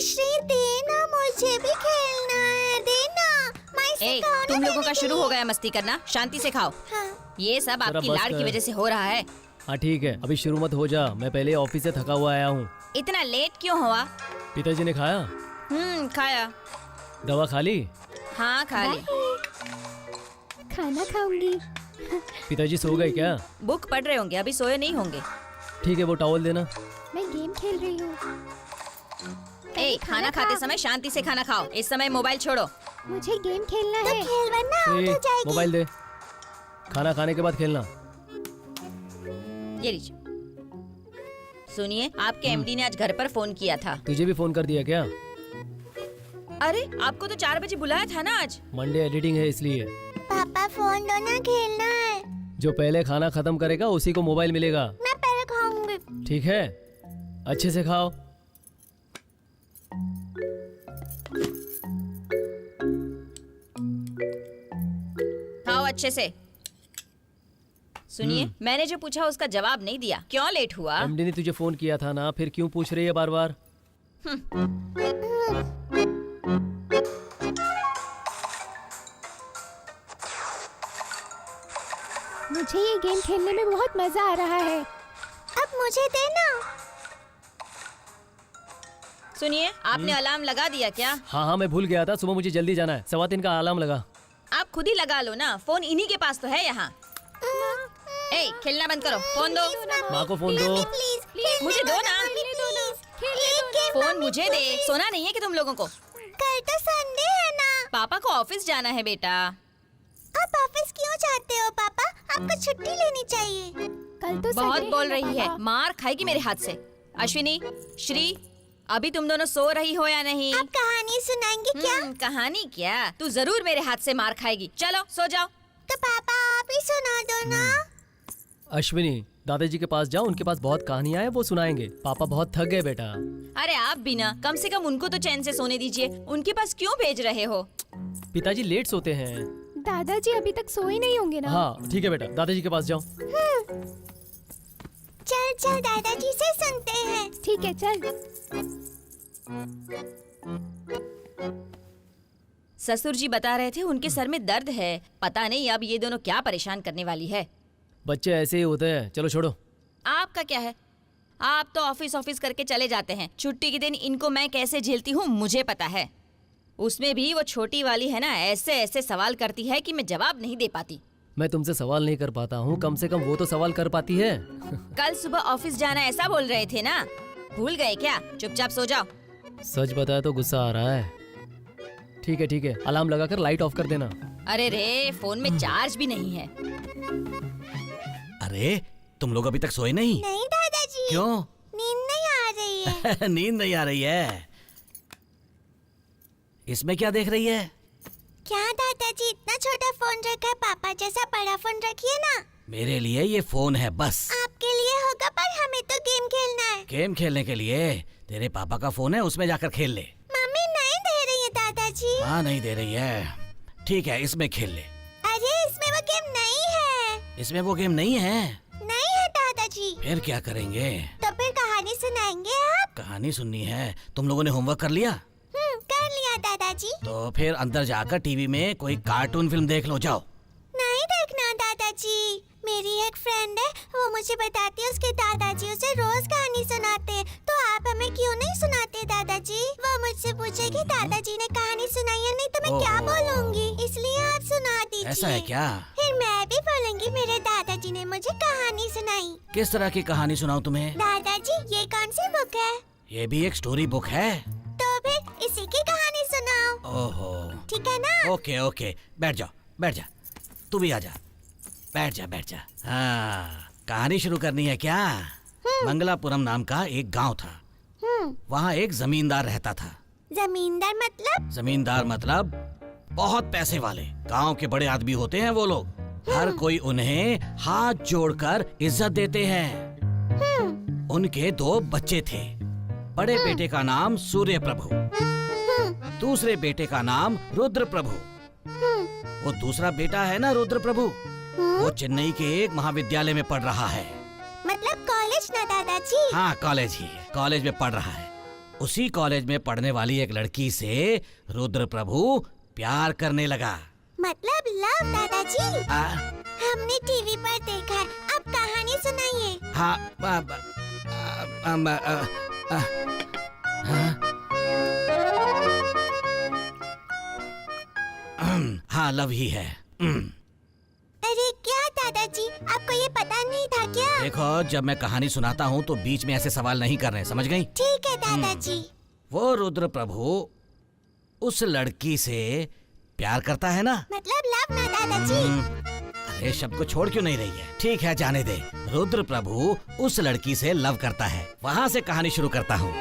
श्री देना, मुझे भी खेलना है, देना। तुम लोगों का शुरू हो गया मस्ती करना, शांति से खाओ। हाँ। ये सब आपकी लाड़ की वजह से हो रहा है। हाँ ठीक है, अभी शुरू मत हो जा, मैं पहले ऑफिस से थका हुआ आया हूँ। इतना लेट क्यों हुआ? पिताजी ने खाया? खाया। दवा खा ली? हाँ खा ली। खाना खाऊंगी। पिताजी सो गए क्या? बुक पढ़ रहे होंगे, अभी सोए नहीं होंगे। ठीक है, वो टॉवल देना। मैं गेम खेल रही हूँ। खाना खाते समय शांति से खाना खाओ, इस समय मोबाइल छोड़ो। मुझे गेम खेलना है। तो खेल वरना आउट हो जाएगी। मोबाइल दे, खाना खाने के बाद खेलना। ये लीजिए। सुनिए, आपके एमडी ने आज घर पर फोन किया था। तुझे भी फोन कर दिया क्या? अरे आपको तो 4 बजे बुलाया था ना आज। मंडे एडिटिंग है इसलिए। पापा फोन दो ना, खेलना है। जो पहले खाना खत्म करेगा उसी को मोबाइल मिलेगा। मैं पहले खाऊंगी। ठीक है, अच्छे से खाओ। खाओ अच्छे से। सुनिए, मैंने जो पूछा उसका जवाब नहीं दिया, क्यों लेट हुआ? एमडी ने तुझे फोन किया था ना, फिर क्यों पूछ रही है बार बार? मुझे ये गेम खेलने में बहुत मजा आ रहा है। अब मुझे देना। सुनिए, आपने अलार्म लगा दिया क्या? हाँ, मैं भूल गया था, सुबह मुझे जल्दी जाना है। 3:15 का अलार्म लगा। आप खुद ही लगा लो ना, फोन इन्हीं के पास तो है यहाँ। खेलना बंद करो, फोन दो। माँ को फोन दो। मुझे दो ना। फोन मुझे दे। सोना नहीं है कि तुम लोगों को? कल तो संडे है ना। पापा को ऑफिस जाना है बेटा। आप ऑफिस क्यों जाते हो पापा? आपको छुट्टी लेनी चाहिए। कल तो बहुत संडे बोल है रही है, मार खाएगी मेरे हाथ से। अश्विनी, श्री, अभी तुम दोनों सो रही हो या नहीं? आप कहानी सुनाएंगे क्या? कहानी क्या? तू जरूर मेरे हाथ से मार खाएगी। चलो सो जाओ। तो पापा आप ही सुना दो ना। अश्विनी, दादाजी के पास जाओ, उनके पास बहुत कहानियां हैं, वो सुनाएंगे। पापा बहुत थक गए बेटा। अरे आप भी ना, कम से कम उनको तो चैन से सोने दीजिए। उनके पास क्यों भेज रहे हो? पिताजी लेट सोते हैं। दादाजी अभी तक सोए नहीं होंगे ना। हाँ ठीक है बेटा, दादाजी के पास जाओ। चल चल दादाजी से सुनते हैं। ठीक है चल। ससुर जी बता रहे थे उनके सर में दर्द है। पता नहीं अब ये दोनों क्या परेशान करने वाली है। बच्चे ऐसे ही होते हैं, चलो छोड़ो। आपका क्या है? आप तो ऑफिस करके चले जाते हैं। छुट्टी के दिन इनको मैं कैसे झेलती हूँ मुझे पता है। उसमें भी वो छोटी वाली है ना, ऐसे ऐसे सवाल करती है कि मैं जवाब नहीं दे पाती। मैं तुमसे सवाल नहीं कर पाता हूँ, कम से कम वो तो सवाल कर पाती है। कल सुबह ऑफिस जाना ऐसा बोल रहे थे ना, भूल गए क्या? चुपचाप सो जाओ। सच बताया तो गुस्सा आ रहा है। ठीक है, अलार्म लगाकर लाइट ऑफ कर देना। अरे रे, फोन में चार्ज भी नहीं है। अरे तुम लोग अभी तक सोए नहीं? नहीं दादाजी। क्यों? नींद नहीं आ रही है। नींद नहीं आ रही है? इसमें क्या देख रही है? क्या दादाजी, इतना छोटा फोन रखा है, पापा जैसा बड़ा फोन रखिए ना। मेरे लिए ये फोन है बस। आपके लिए होगा पर हमें तो गेम खेलना है। गेम खेलने के लिए तेरे पापा का फोन है, उसमें जाकर खेल ले। मम्मी नहीं दे रही है दादाजी। माँ नहीं दे रही है? ठीक है, इसमें खेल ले। अरे इसमें वो गेम नहीं है। इसमें वो गेम नहीं है? नहीं है दादाजी। फिर क्या करेंगे? तो फिर कहानी सुनाएंगे आप? कहानी सुननी है? तुम लोगों ने होमवर्क कर लिया? कर लिया दादाजी। तो फिर अंदर जाकर टीवी में कोई कार्टून फिल्म देख लो, जाओ। नहीं देखना दादाजी, मेरी एक फ्रेंड है, वो मुझे बताती है उसके दादाजी उसे रोज कहानी सुनाते हैं। तो आप हमें क्यों नहीं सुनाते दादाजी? वो मुझसे पूछेगी दादाजी ने कहानी सुनाई है नहीं तो मैं क्या बोलूँगी, इसलिए आप सुना दीजिए। ऐसा है क्या? फिर मैं भी बोलूँगी मेरे दादाजी ने मुझे कहानी सुनाई। किस तरह की कहानी सुनाऊं तुम्हें? दादाजी ये कौन सी बुक है? ये भी एक स्टोरी बुक है। तो फिर इसी की कहानी सुनाओ। ओहो, ठीक है ना? ओके, बैठ जा। तू भी आ जा, बैठ जा। हाँ, कहानी शुरू करनी है क्या? मंगलापुरम नाम का एक गांव था। वहाँ एक जमींदार रहता था। जमींदार मतलब? जमींदार मतलब बहुत पैसे वाले। गांव के बड़े आदमी होते हैं वो लोग। हर कोई उन्हें हाथ जोड़कर इज्जत देते हैं। उनके 2 बच्चे थे। बड़े बेटे का नाम सूर्य प्रभु, दूसरे बेटे का नाम रुद्र प्रभु। वो दूसरा बेटा है ना रुद्र प्रभु, वो चेन्नई के एक महाविद्यालय में पढ़ रहा है। मतलब कॉलेज ना दादाजी? हाँ कॉलेज ही है, कॉलेज में पढ़ रहा है। उसी कॉलेज में पढ़ने वाली एक लड़की से रुद्र प्रभु प्यार करने लगा। मतलब लव दादाजी? आ, हमने टीवी पर देखा है, अब कहानी सुनाइए। हाँ हाँ लव ही है। अरे क्या दादाजी, आपको ये पता नहीं था क्या? देखो, जब मैं कहानी सुनाता हूँ तो बीच में ऐसे सवाल नहीं करने, समझ गई? ठीक है दादाजी। वो रुद्र प्रभु उस लड़की से प्यार करता है ना? मतलब लव ना दादाजी? अरे शब्द को छोड़ क्यों नहीं रही है? ठीक है, जाने दे। रुद्र प्रभु उस लड़की से लव करता है। वहाँ से कहानी शुरू करता हूँ।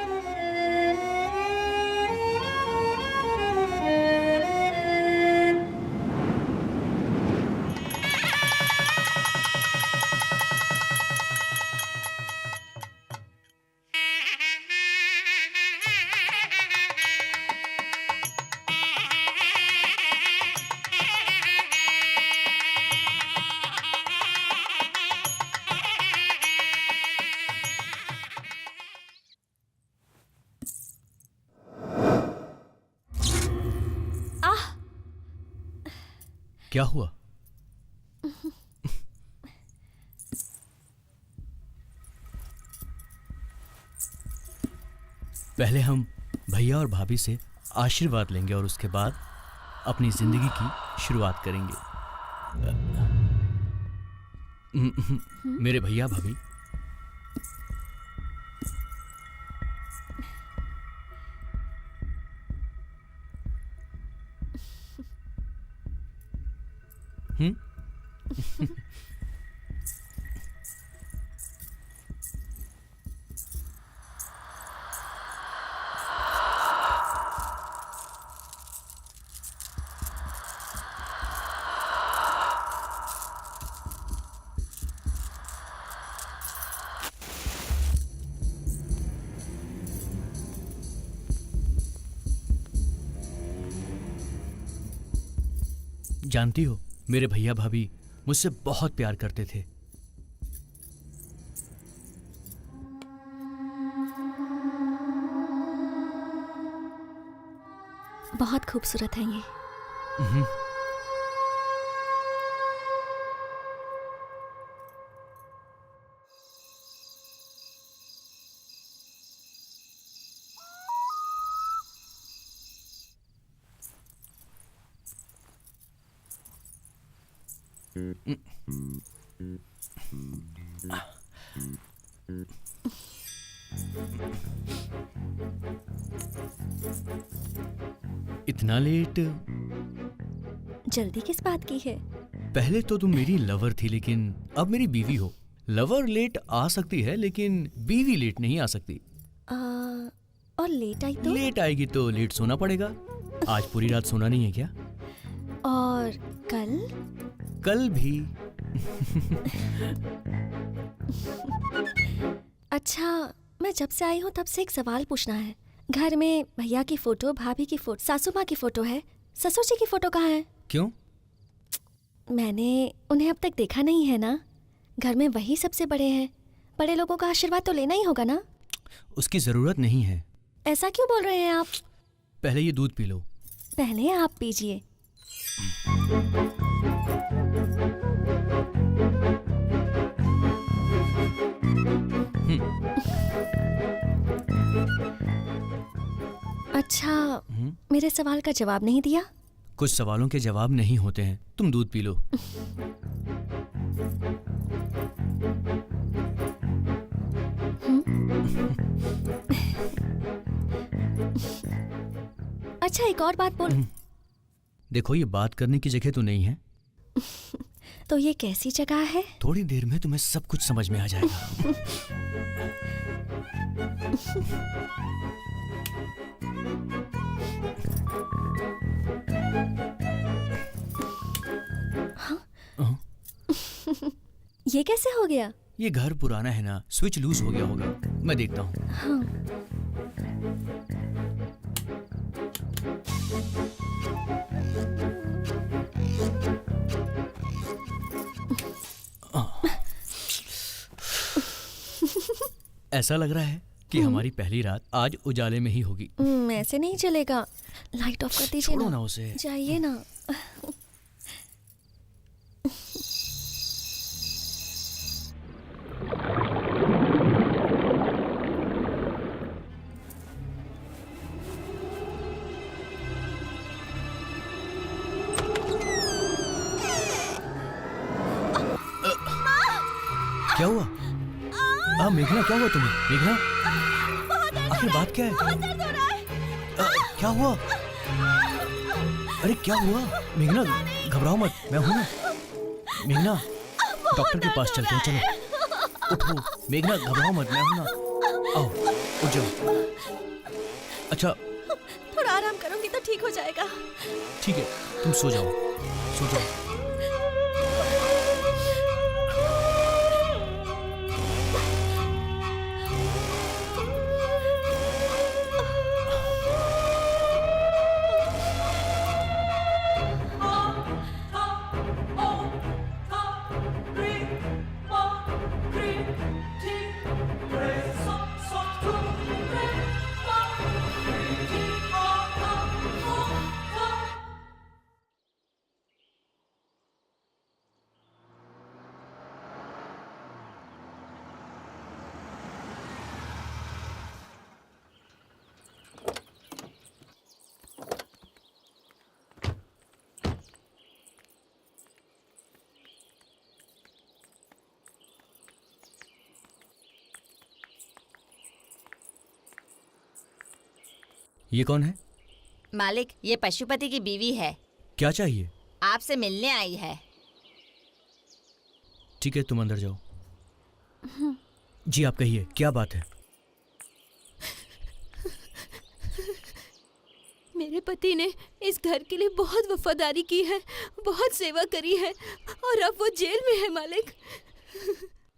क्या हुआ? पहले हम भैया और भाभी से आशीर्वाद लेंगे और उसके बाद अपनी जिंदगी की शुरुआत करेंगे। मेरे भैया भाभी, जानती हो, मेरे भैया भाभी मुझसे बहुत प्यार करते थे। बहुत खूबसूरत है ये। इतना लेट? जल्दी किस बात की है? पहले तो तुम मेरी लवर थी, लेकिन अब मेरी बीवी हो। लवर लेट आ सकती है, लेकिन बीवी लेट नहीं आ सकती। और लेट आई तो? लेट आएगी तो लेट सोना पड़ेगा। आज पूरी रात सोना नहीं है क्या? और कल? कल भी। अच्छा, मैं जब से आई हूँ तब से एक सवाल पूछना है। घर में भैया की फोटो, भाभी की फोटो, सासू माँ की फोटो है, ससुर जी की फोटो कहाँ है? क्यों? मैंने उन्हें अब तक देखा नहीं है ना। घर में वही सबसे बड़े हैं, बड़े लोगों का आशीर्वाद तो लेना ही होगा ना। उसकी जरूरत नहीं है। ऐसा क्यों बोल रहे हैं आप? पहले ये दूध पी लो। पहले आप पीजिए। अच्छा, मेरे सवाल का जवाब नहीं दिया? कुछ सवालों के जवाब नहीं होते हैं। तुम दूध पी लो। अच्छा, एक और बात बोल। देखो, ये बात करने की जगह तो नहीं है। तो ये कैसी जगह है? थोड़ी देर में तुम्हें सब कुछ समझ में आ जाएगा। हाँ? ये कैसे हो गया? ये घर पुराना है ना, स्विच लूज हो गया होगा। मैं देखता हूँ। हाँ। ऐसा लग रहा है कि हमारी पहली रात आज उजाले में ही होगी। ऐसे नहीं चलेगा, लाइट ऑफ कर दीजिए छोड़ो ना उसे। जाइए ना। क्या हुआ? मेघना, क्या हुआ तुम्हें? मेघना, आखिर बात क्या है? क्या हुआ? अरे क्या हुआ? मेघना घबराओ मत, मैं हूं ना। मेघना डॉक्टर के पास चलते हैं, चलो। उठो मेघना, घबराओ मत, मैं हूं ना। आओ उठ जाओ। अच्छा थोड़ा आराम करूंगी तो ठीक हो जाएगा। ठीक है, तुम सो जाओ, सो जाओ। ये कौन है? मालिक, ये पशुपति की बीवी है। क्या चाहिए? आपसे मिलने आई है। ठीक है, तुम अंदर जाओ। जी आप कहिए, क्या बात है? मेरे पति ने इस घर के लिए बहुत वफादारी की है, बहुत सेवा करी है और अब वो जेल में है मालिक।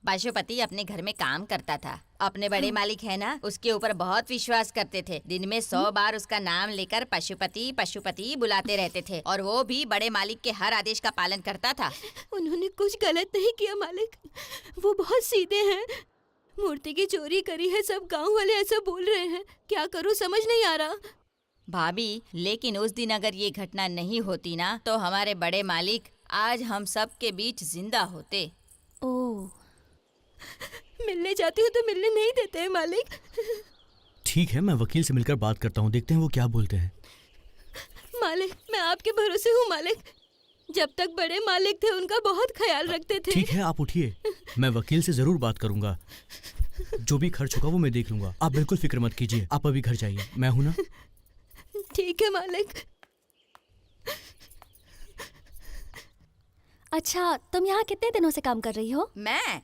पशुपति अपने घर में काम करता था। अपने बड़े मालिक है ना, उसके ऊपर बहुत विश्वास करते थे। दिन में 100 बार उसका नाम लेकर पशुपति पशुपति बुलाते रहते थे और वो भी बड़े मालिक के हर आदेश का पालन करता था। उन्होंने कुछ गलत नहीं किया मालिक, वो बहुत सीधे हैं। मूर्ति की चोरी करी है, सब गांव वाले ऐसा बोल रहे हैं। क्या करूं समझ नहीं आ रहा। भाभी, लेकिन उस दिन अगर ये घटना नहीं होती ना, तो हमारे बड़े मालिक आज हम सब के बीच जिंदा होते। ओह, मिलने जाती हूँ तो मिलने नहीं देते हैं मालिक। ठीक है, मैं वकील से मिलकर बात करता हूँ, देखते हैं वो क्या बोलते हैं। मालिक, मैं आपके भरोसे हूँ मालिक। जब तक बड़े मालिक थे उनका बहुत ख्याल रखते थे। ठीक है, आप उठिए, मैं वकील से जरूर बात करूंगा। जो भी खर्च होगा वो मैं देख लूंगा, आप बिल्कुल फिक्र मत कीजिए। आप अभी घर जाइए, मैं हूं ना। ठीक है मालिक। अच्छा तुम यहाँ कितने दिनों से काम कर रही हो? मैं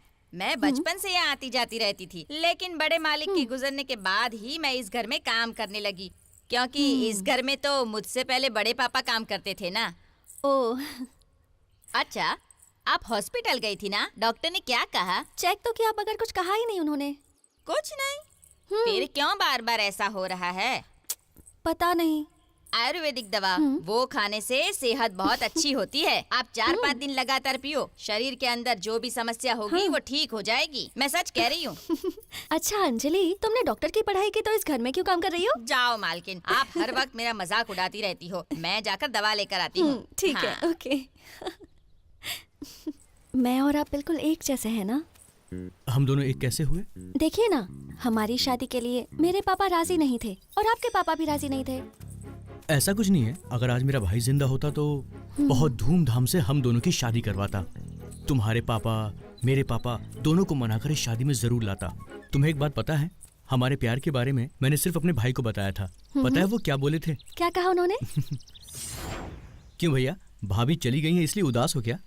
बचपन से यहाँ आती जाती रहती थी, लेकिन बड़े मालिक के गुजरने के बाद ही मैं इस घर में काम करने लगी, क्योंकि इस घर में तो मुझसे पहले बड़े पापा काम करते थे ना। ओह, अच्छा, आप हॉस्पिटल गई थी ना? डॉक्टर ने क्या कहा? चेक तो किया मगर कुछ कहा ही नहीं उन्होंने। कुछ नहीं? फिर क्यों बार बार ऐसा हो रहा है? पता नहीं। आयुर्वेदिक दवा वो खाने से सेहत बहुत अच्छी होती है। आप 4-5 दिन लगातार पियो, शरीर के अंदर जो भी समस्या होगी वो ठीक हो जाएगी। मैं सच कह रही हूँ। अच्छा अंजलि, तुमने डॉक्टर की पढ़ाई की तो इस घर में क्यों काम कर रही हो? जाओ मालकिन, आप हर वक्त मेरा मजाक उड़ाती रहती हो। मैं जाकर दवा लेकर आती हूँ। ठीक है, ओके। मैं और आप बिल्कुल एक जैसे हैं ना? हम दोनों एक कैसे हुए? देखिए ना, हमारी शादी के लिए मेरे पापा राजी नहीं थे और आपके पापा भी राजी नहीं थे। ऐसा कुछ नहीं है, अगर आज मेरा भाई जिंदा होता तो बहुत धूमधाम से हम दोनों की शादी करवाता। तुम्हारे पापा मेरे पापा दोनों को मनाकर इस शादी में जरूर लाता। तुम्हें एक बात पता है, हमारे प्यार के बारे में मैंने सिर्फ अपने भाई को बताया था। पता है वो क्या बोले थे? क्या कहा उन्होंने? क्यों भैया, भाभी चली गई है इसलिए उदास हो क्या?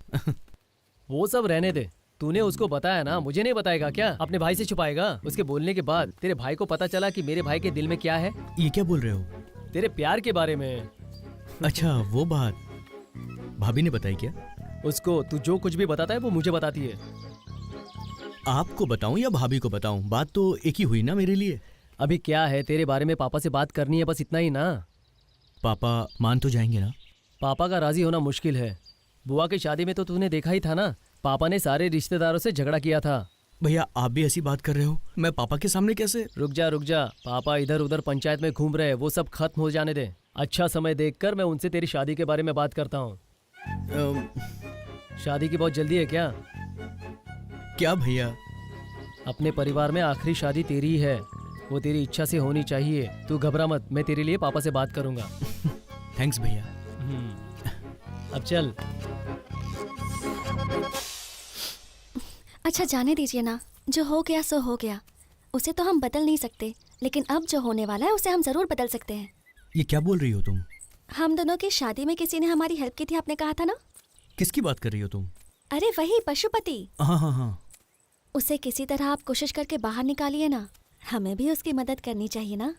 वो सब रहने दे। तूने उसको बताया ना, मुझे नहीं बताएगा क्या? अपने भाई से छुपाएगा? उसके बोलने के बाद तेरे भाई को पता चला कि मेरे भाई के दिल में क्या है। ये क्या बोल रहे हो? तेरे प्यार के बारे में। अच्छा वो बात भाभी ने बताई क्या? उसको तू जो कुछ भी बताता है वो मुझे बताती है। आपको बताऊं या भाभी को बताऊं? बात तो एक ही हुई ना मेरे लिए। अभी क्या है, तेरे बारे में पापा से बात करनी है, बस इतना ही ना। पापा मान तो जाएंगे ना? पापा का राजी होना मुश्किल है। बुआ की शादी में तो तूने देखा ही था ना, पापा ने सारे रिश्तेदारों से झगड़ा किया था भैया आप भी ऐसी बात कर रहे हो? मैं पापा के सामने कैसे? रुक जा, पापा इधर उधर पंचायत में घूम रहे हैं, वो सब खत्म हो जाने दे। अच्छा समय देखकर मैं उनसे तेरी शादी के बारे में बात करता हूँ। अम, शादी की बहुत जल्दी है क्या? क्या भैया? अपने परिवार में आखिरी शादी तेरी ही है, वो तेरी इच्छा से होनी चाहिए। तू घबरा मत, मैं तेरे लिए पापा से बात करूंगा। थैंक्स भैया। अब चल। अच्छा जाने दीजिए ना, जो हो गया सो हो गया, उसे तो हम बदल नहीं सकते, लेकिन अब जो होने वाला है उसे हम जरूर बदल सकते हैं। ये क्या बोल रही हो तुम? हम दोनों की शादी में किसी ने हमारी हेल्प की थी, आपने कहा था ना? किसकी बात कर रही हो तुम? अरे वही पशुपति। हाँ हाँ हाँ। उसे किसी तरह आप कोशिश करके बाहर निकालिए ना, हमें भी उसकी मदद करनी चाहिए ना।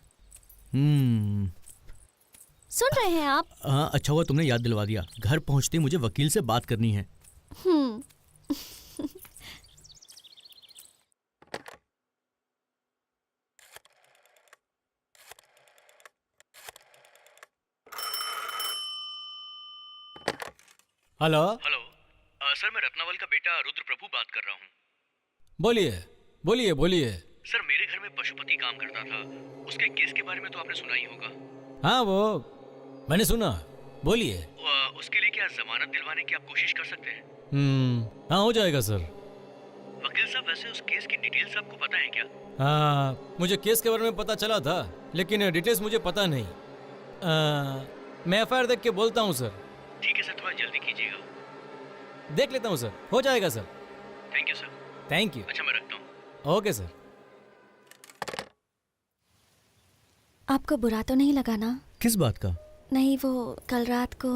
सुन रहे हैं आप? हाँ अच्छा हुआ तुमने याद दिलवा दिया। घर पहुंचते ही मुझे वकील से बात करनी है। हम्म। हेलो। हेलो सर, मैं रत्नावल का बेटा रुद्र प्रभु बात कर रहा हूँ। बोलिए बोलिए बोलिए। सर मेरे घर में पशुपति काम करता था, उसके केस के बारे में तो आपने सुना ही होगा। हाँ वो मैंने सुना, बोलिए। उसके लिए क्या जमानत दिलवाने की आप कोशिश कर सकते हैं? हाँ हो जाएगा सर। वकील साहब वैसे उस केस की डिटेल्स आपको पता है क्या? हाँ मुझे केस के बारे में पता चला था, लेकिन डिटेल्स मुझे पता नहीं। मैं एफआईआर देख के बोलता हूँ सर। ठीक है सर, थोड़ा जल्दी कीजिएगा। देख लेता हूँ सर, हो जाएगा sir. Thank you sir. Thank you. अच्छा मैं रखता हूँ। Okay sir. आपको बुरा तो नहीं लगा ना? किस बात का? नहीं, वो कल रात को।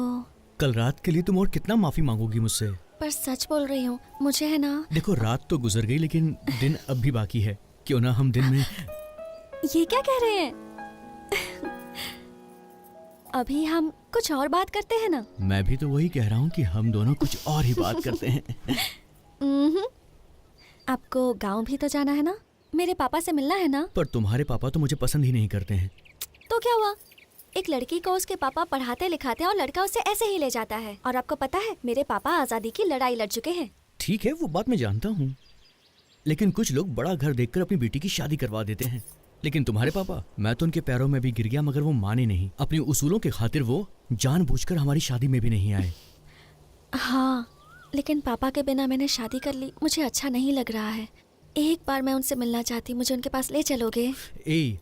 कल रात के लिए तुम और कितना माफी मांगोगी मुझसे? पर सच बोल रही हूँ, मुझे है ना। देखो रात तो गुजर गई, लेकिन दिन अब भी बाकी है। क्यों ना हम दिन में। ये क्या कह रहे हैं? अभी हम कुछ और बात करते हैं ना। मैं भी तो वही कह रहा हूँ कि हम दोनों कुछ और ही बात करते हैं। आपको गांव भी तो जाना है ना, मेरे पापा से मिलना है ना। पर तुम्हारे पापा तो मुझे पसंद ही नहीं करते हैं। तो क्या हुआ? एक लड़की को उसके पापा पढ़ाते लिखाते हैं और लड़का उसे ऐसे ही ले जाता है। और आपको पता है, मेरे पापा आजादी की लड़ाई लड़ चुके हैं। ठीक है वो बात मैं जानता हूँ, लेकिन कुछ लोग बड़ा घर देखकर अपनी बेटी की शादी करवा देते हैं। लेकिन तुम्हारे पापा, मैं तो उनके पैरों में भी गिर गया मगर वो माने नहीं। अपने उसूलों के खातिर वो जानबूझकर हमारी शादी में भी नहीं आए। हाँ, लेकिन पापा के बिना मैंने शादी कर ली, मुझे अच्छा नहीं लग रहा है। एक बार मैं उनसे मिलना चाहती, मुझे उनके पास ले चलोगे?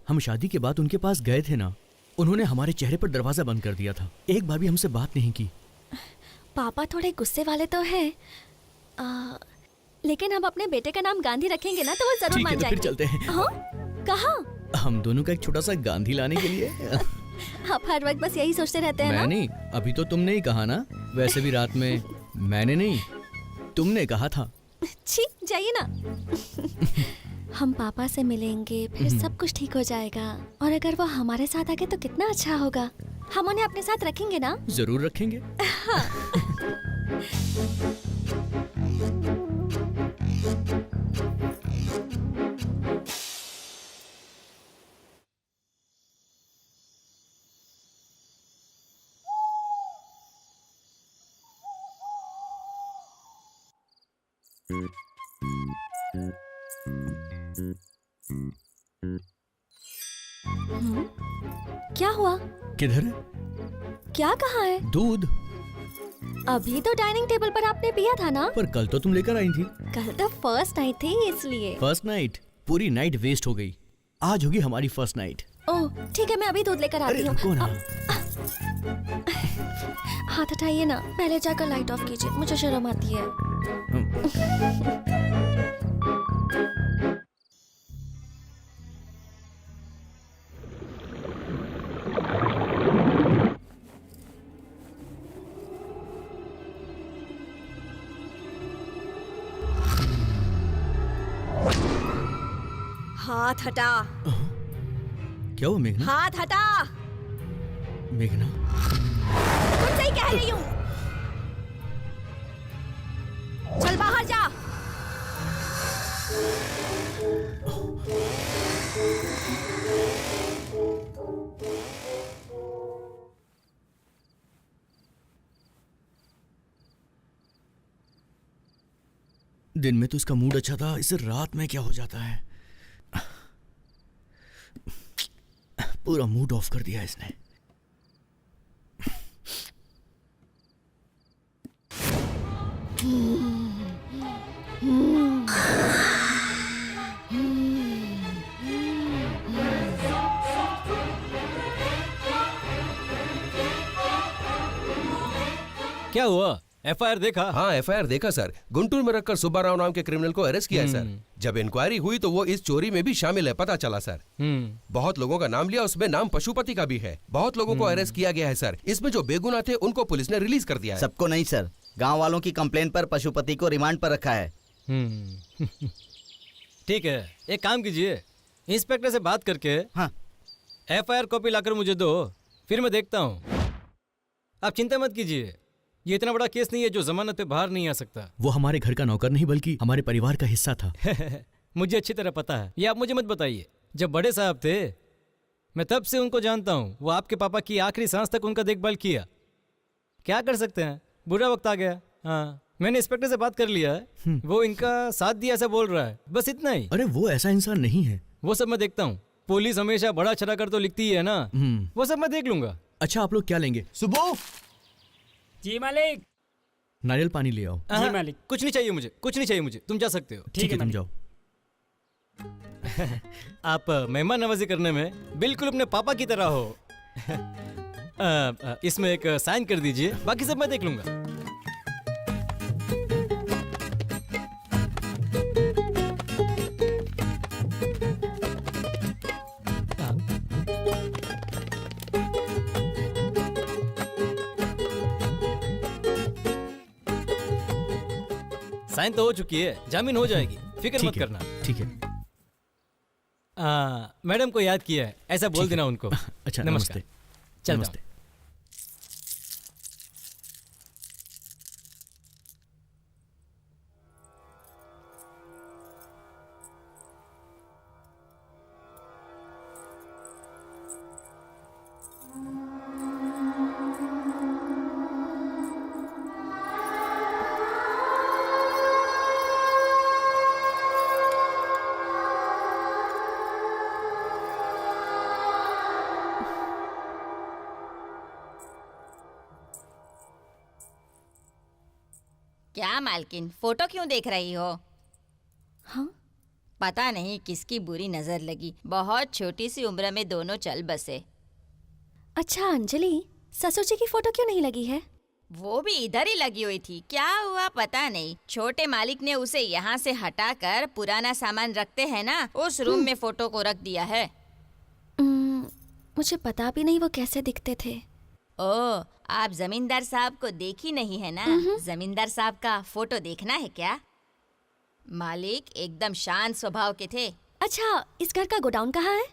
हम शादी के बाद उनके पास गए थे ना, उन्होंने हमारे चेहरे पर दरवाजा बंद कर दिया था। एक बार भी हमसे बात नहीं की। पापा थोड़े गुस्से वाले तो हैं, लेकिन हम अपने बेटे का नाम गांधी रखेंगे ना, तो वो जरूर ठीक है मान तो फिर जाएंगे। चलते हैं। हाँ? कहाँ? हम दोनों का एक छोटा सा गांधी लाने के लिए। आप हर वक्त बस यही सोचते रहते हैं मैं ना? नहीं, अभी तो तुमने ही कहा ना। वैसे भी रात में मैंने नहीं, तुमने कहा था। छी, जाइए ना। हम पापा से मिलेंगे, फिर सब कुछ ठीक हो जाएगा। और अगर वो हमारे साथ आ गए तो कितना अच्छा होगा। हम उन्हें अपने साथ रखेंगे ना? जरूर रखेंगे। क्या हुआ? किधर है? क्या कहा है? दूध। अभी तो डाइनिंग टेबल पर आपने पिया था ना? पर कल तो तुम लेकर आई थी। कल तो फर्स्ट नाइट थी इसलिए। First night? पूरी नाइट वेस्ट हो गई। आज होगी हमारी फर्स्ट नाइट। ओह ठीक है, मैं अभी दूध लेकर आती हूँ। रुको ना। हाथ हटाइए ना, पहले जाकर लाइट ऑफ कीजिए, मुझे शर्म आती है। हाथ हटा। क्या हुआ मेघना? हाथ हटा। मेघना तुमसे ही कह रही हूँ। चल बाहर जा। दिन में तो इसका मूड अच्छा था, इसे रात में क्या हो जाता है? पूरा मूड ऑफ कर दिया इसने। क्या हुआ? एफआईआर देखा? हाँ, एफआईआर देखा सर। गुंटूर में रखकर सुब्बाराव नाम के क्रिमिनल को अरेस्ट किया है सर। जब इंक्वायरी हुई तो वो इस चोरी में भी शामिल है, पता चला सर। बहुत लोगों का नाम लिया, उसमें नाम पशुपति का भी है। बहुत लोगों को अरेस्ट किया गया है सर। इसमें जो बेगुनाह थे उनको पुलिस ने रिलीज कर दिया है। सबको नहीं सर, गांव वालों की कंप्लेंट पर पशुपति को रिमांड पर रखा है। ठीक है, एक काम कीजिए, इंस्पेक्टर से बात करके हाँ। एफआईआर कॉपी लाकर मुझे दो, फिर मैं देखता हूँ। आप चिंता मत कीजिए, ये इतना बड़ा केस नहीं है जो जमानत पे बाहर नहीं आ सकता। वो हमारे घर का नौकर नहीं बल्कि हमारे परिवार का हिस्सा था। मुझे अच्छी तरह पता है। ये आप मुझे मत बताइए। जब बड़े साहब थे, मैं तब से उनको जानता हूँ। वो आपके पापा की आखिरी सांस तक उनका देखभाल किया। क्या कर सकते हैं, बुरा वक्त आ गया। हाँ, मैंने इंस्पेक्टर से बात कर लिया है, वो इनका साथ दिया ऐसा बोल रहा है, बस इतना ही। अरे वो ऐसा इंसान नहीं है। वो सब मैं देखता हूँ। पुलिस हमेशा बड़ा छड़ा कर तो लिखती ही है ना, वो सब मैं देख लूंगा। अच्छा, आप लोग क्या लेंगे? सुबह जी मालिक। नारियल पानी ले आओ। जी मालिक। कुछ नहीं चाहिए मुझे, कुछ नहीं चाहिए मुझे। तुम जा सकते हो। ठीक है, तुम जाओ। आप मेहमान नवाजी करने में बिल्कुल अपने पापा की तरह हो। इसमें एक साइन कर दीजिए, बाकी सब मैं देख लूंगा। साइन तो हो चुकी है, जामीन हो जाएगी, फिक्र मत करना। ठीक है। मैडम को याद किया है, ऐसा बोल देना उनको। अच्छा, नमस्कार। नमस्ते। चल नमस्ते। क्या मालकिन, फोटो क्यों देख रही हो? हाँ? पता नहीं किसकी बुरी नजर लगी। बहुत छोटी सी उम्र में दोनों चल बसे। अच्छा अंजलि, ससुर जी की फोटो क्यों नहीं लगी है? वो भी इधर ही लगी हुई थी, क्या हुआ पता नहीं। छोटे मालिक ने उसे यहाँ से हटाकर पुराना सामान रखते हैं ना, उस रूम में फोटो को रख दिया है। मुझे पता भी नहीं वो कैसे दिखते थे। ओ, आप जमींदार साहब को देखी नहीं है ना? जमींदार साहब का फोटो देखना है क्या? मालिक एकदम शांत स्वभाव के थे। अच्छा, इस घर का गोडाउन कहाँ है?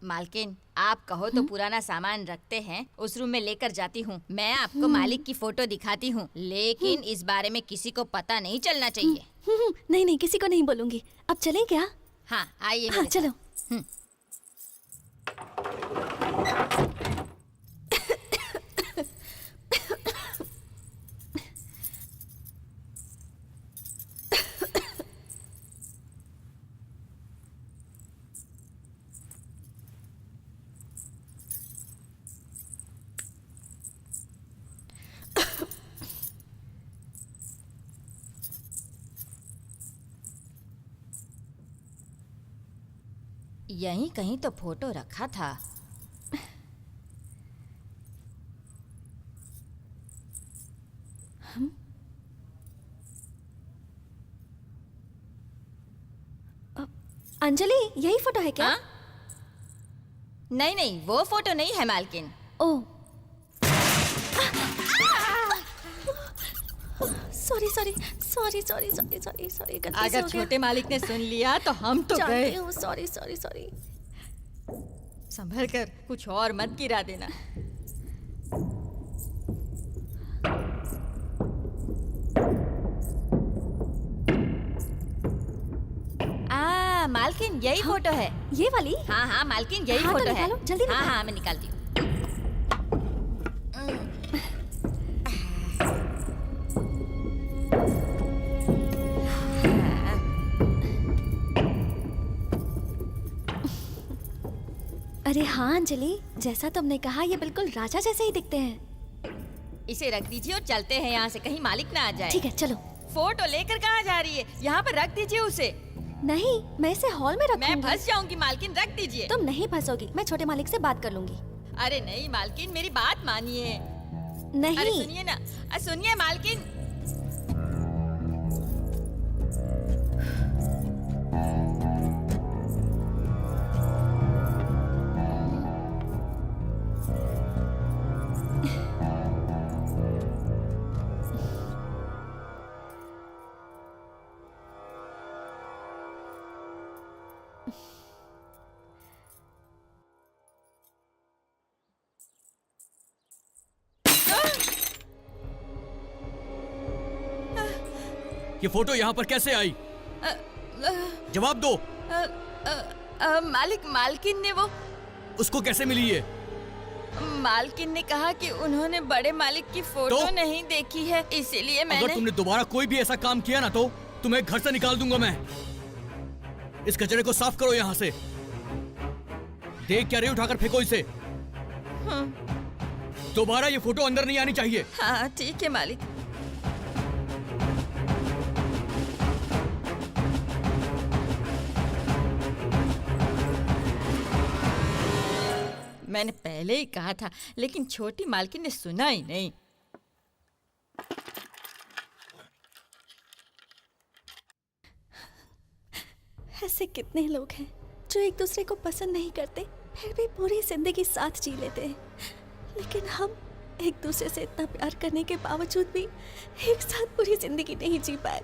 मालकिन, आप कहो तो पुराना सामान रखते हैं, उस रूम में लेकर जाती हूँ। मैं आपको मालिक की फोटो दिखाती हूँ, लेकिन इस बारे में किसी को पता नहीं चलना चाहिए। नहीं नहीं, किसी को नहीं बोलूंगी। अब चलें क्या? हाँ आइए। हाँ चलो। यहीं कहीं तो फोटो रखा था। अंजलि, यही फोटो है क्या? हाँ? नहीं नहीं, वो फोटो नहीं है मालकिन। Oh, sorry sorry sorry sorry sorry sorry sorry. अगर छोटे मालिक ने सुन लिया तो हम तो गए। Sorry sorry sorry. संभल कर, कुछ और मत गिरा देना। मालकिन यही फोटो है। ये वाली? हाँ हाँ मालकिन, यही हाँ, तो फोटो है। निकालो, जल्दी हाँ निकालो। हाँ मैं निकालती हूँ। अरे हाँ अंजलि, जैसा तुमने कहा ये बिल्कुल राजा जैसे ही दिखते हैं। इसे रख दीजिए और चलते हैं यहाँ से, कहीं मालिक ना आ जाए। ठीक है चलो। फोटो लेकर कहाँ जा रही है? यहाँ पर रख दीजिए उसे। नहीं, मैं इसे हॉल में रखूंगी। मैं फंस जाऊंगी मालकिन, रख दीजिए। तुम नहीं फंसोगी, मैं छोटे मालिक से बात कर लूंगी। अरे नहीं मालकिन, मेरी बात मानिए। नहीं। अरे सुनिए ना, सुनिए मालकिन। ये फोटो यहाँ पर कैसे आई? जवाब दो। मालकिन ने वो, उसको कैसे मिली ये? मालकिन ने कहा कि उन्होंने बड़े मालिक की फोटो तो? नहीं देखी है, इसीलिए मैंने। अगर तुमने दोबारा कोई भी ऐसा काम किया ना तो तुम्हें घर से निकाल दूंगा मैं। इस कचरे को साफ करो यहाँ से। देख क्या रही, उठाकर फेंको इसे। दोबारा ये फोटो अंदर नहीं आनी चाहिए। हाँ ठीक है मालिक। मैंने पहले ही कहा था, लेकिन छोटी मालकिन ने सुना ही नहीं। ऐसे कितने लोग हैं जो एक दूसरे को पसंद नहीं करते, फिर भी पूरी जिंदगी साथ जी लेते हैं। लेकिन हम एक दूसरे से इतना प्यार करने के बावजूद भी एक साथ पूरी जिंदगी नहीं जी पाए।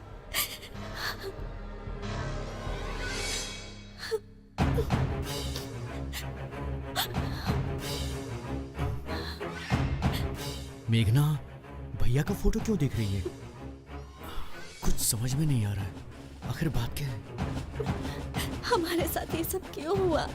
मेघना भैया का फोटो क्यों देख रही है? कुछ समझ में नहीं आ रहा है, आखिर बात क्या है? हमारे साथ ये सब क्यों हुआ?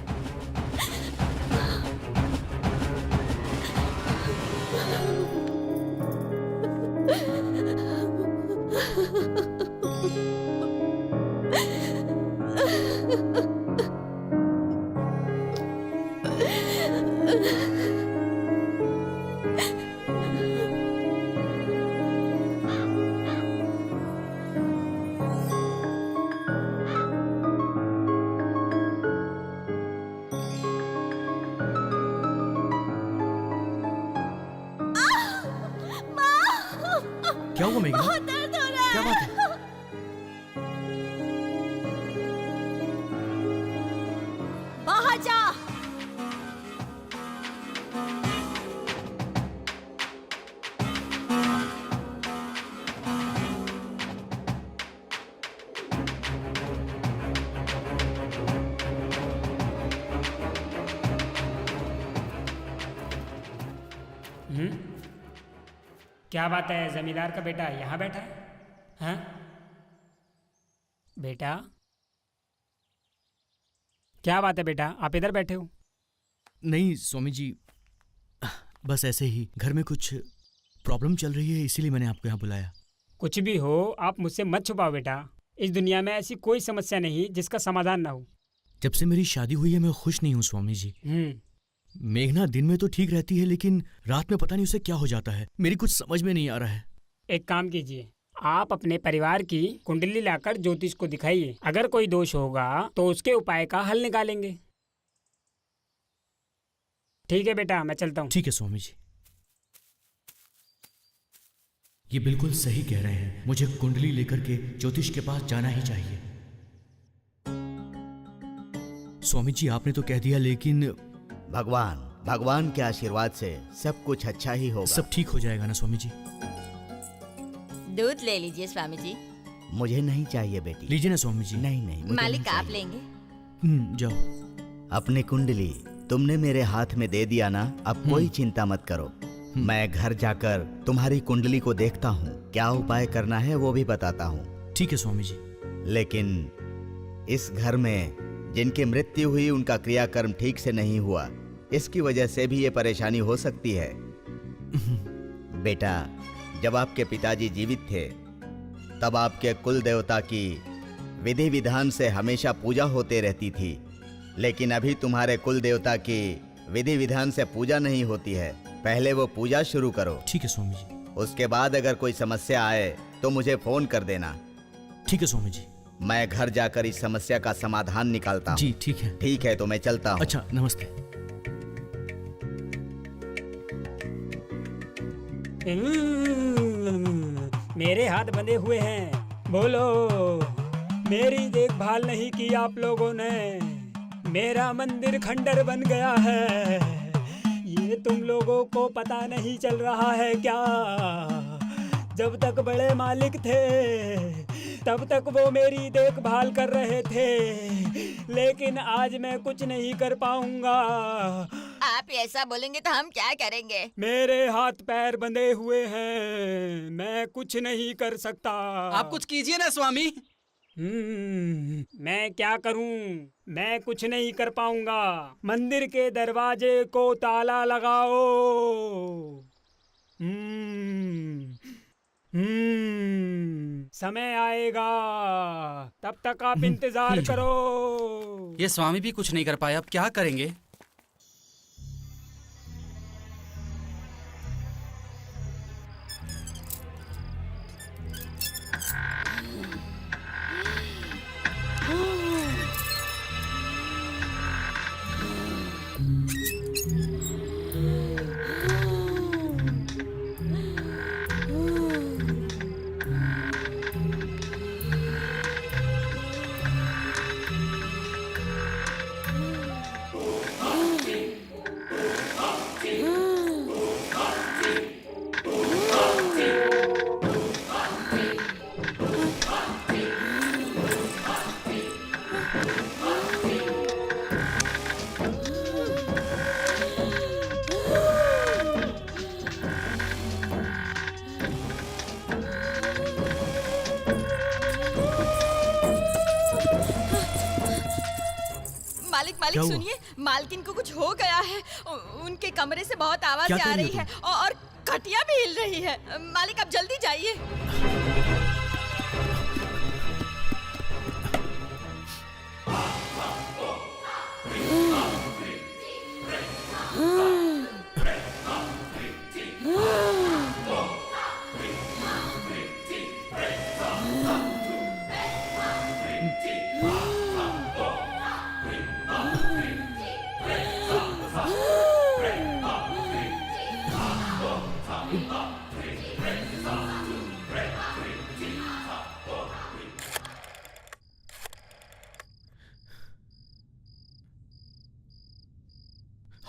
क्या हुआ मेघना? बहुत दर्द हो रहा है। क्या बात है? बाहर जा। क्या बात है, जमींदार का बेटा यहाँ बैठा है? हाँ बेटा, क्या बात है बेटा, आप इधर बैठे हो? नहीं स्वामी जी, बस ऐसे ही घर में कुछ प्रॉब्लम चल रही है, इसीलिए मैंने आपको यहाँ बुलाया। कुछ भी हो, आप मुझसे मत छुपाओ बेटा। इस दुनिया में ऐसी कोई समस्या नहीं जिसका समाधान ना हो। जब से मेरी शादी हुई है मैं खुश नहीं हूँ स्वामी जी। मेघना दिन में तो ठीक रहती है, लेकिन रात में पता नहीं उसे क्या हो जाता है। मेरी कुछ समझ में नहीं आ रहा है। एक काम कीजिए, आप अपने परिवार की कुंडली लाकर ज्योतिष को दिखाइए। अगर कोई दोष होगा तो उसके उपाय का हल निकालेंगे। ठीक है बेटा, मैं चलता हूँ। ठीक है स्वामी जी। ये बिल्कुल सही कह रहे हैं, मुझे कुंडली लेकर के ज्योतिष के पास जाना ही चाहिए। स्वामी जी आपने तो कह दिया, लेकिन भगवान के आशीर्वाद से सब कुछ अच्छा ही होगा। सब ठीक हो जाएगा ना स्वामी जी? दूध ले लीजिए स्वामी जी। मुझे नहीं चाहिए बेटी। लीजिए ना स्वामी जी। नहीं नहीं, मुझे मालिक नहीं आप चाहिए। लेंगे। जाओ। अपनी कुंडली तुमने मेरे हाथ में दे दिया ना, अब कोई चिंता मत करो। मैं घर जाकर तुम्हारी कुंडली को देखता हूँ, क्या उपाय करना है वो भी बताता हूँ। ठीक है स्वामी जी। लेकिन इस घर में जिनकी मृत्यु हुई उनका क्रियाकर्म ठीक से नहीं हुआ, इसकी वजह से भी ये परेशानी हो सकती है। बेटा, जब आपके पिताजी जीवित थे तब आपके कुल देवता की विधि विधान से हमेशा पूजा होते रहती थी, लेकिन अभी तुम्हारे कुल देवता की विधि विधान से पूजा नहीं होती है। पहले वो पूजा शुरू करो। ठीक है स्वामी जी। उसके बाद अगर कोई समस्या आए तो मुझे फोन कर देना। ठीक है स्वामी जी। मैं घर जाकर इस समस्या का समाधान निकालता हूँ। जी ठीक है। ठीक है, तो मैं चलता हूँ। अच्छा, नमस्ते। मेरे हाथ बंधे हुए हैं। बोलो, मेरी देखभाल नहीं की आप लोगों ने। मेरा मंदिर खंडर बन गया है। ये तुम लोगों को पता नहीं चल रहा है क्या? जब तक बड़े मालिक थे तब तक वो मेरी देखभाल कर रहे थे, लेकिन आज मैं कुछ नहीं कर पाऊंगा। आप ऐसा बोलेंगे तो हम क्या करेंगे? मेरे हाथ पैर बंधे हुए हैं, मैं कुछ नहीं कर सकता। आप कुछ कीजिए ना स्वामी। मैं क्या करूं? मैं कुछ नहीं कर पाऊंगा। मंदिर के दरवाजे को ताला लगाओ। समय आएगा, तब तक आप इंतजार करो। ये स्वामी भी कुछ नहीं कर पाए, अब क्या करेंगे? मालिक सुनिए, मालकिन को कुछ हो गया है। उनके कमरे से बहुत आवाज आ रही है और खटिया भी हिल रही है। मालिक आप जल्दी जाइए।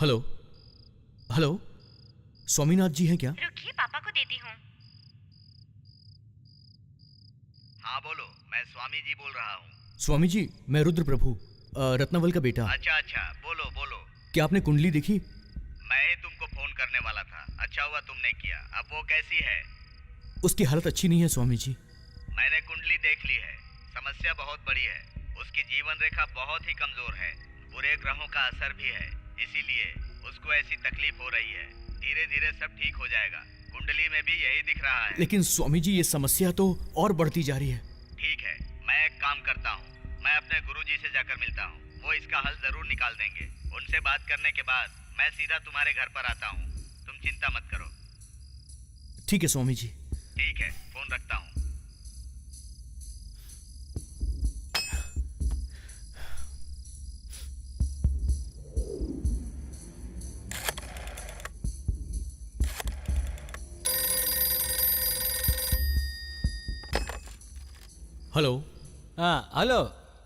हेलो हेलो, स्वामीनाथ जी हैं क्या? रुकिए, पापा को देती हूँ। हाँ बोलो, मैं स्वामी जी बोल रहा हूँ। स्वामी जी, मैं रुद्र प्रभु, रत्नावल का बेटा। अच्छा अच्छा, बोलो बोलो। क्या आपने कुंडली देखी? मैं ही तुमको फोन करने वाला था, अच्छा हुआ तुमने किया। अब वो कैसी है? उसकी हालत अच्छी नहीं है स्वामी जी। मैंने कुंडली देख ली है, समस्या बहुत बड़ी है। उसकी जीवन रेखा बहुत ही कमजोर है, बुरे ग्रहों का असर भी है, इसीलिए उसको ऐसी तकलीफ हो रही है। धीरे धीरे सब ठीक हो जाएगा, कुंडली में भी यही दिख रहा है। लेकिन स्वामी जी, ये समस्या तो और बढ़ती जा रही है। ठीक है, मैं एक काम करता हूँ, मैं अपने गुरुजी से जाकर मिलता हूँ, वो इसका हल जरूर निकाल देंगे। उनसे बात करने के बाद मैं सीधा तुम्हारे घर पर आता हूँ, तुम चिंता मत करो। ठीक है स्वामी जी। ठीक है, फोन रखता हूँ। हेलो। हाँ हेलो,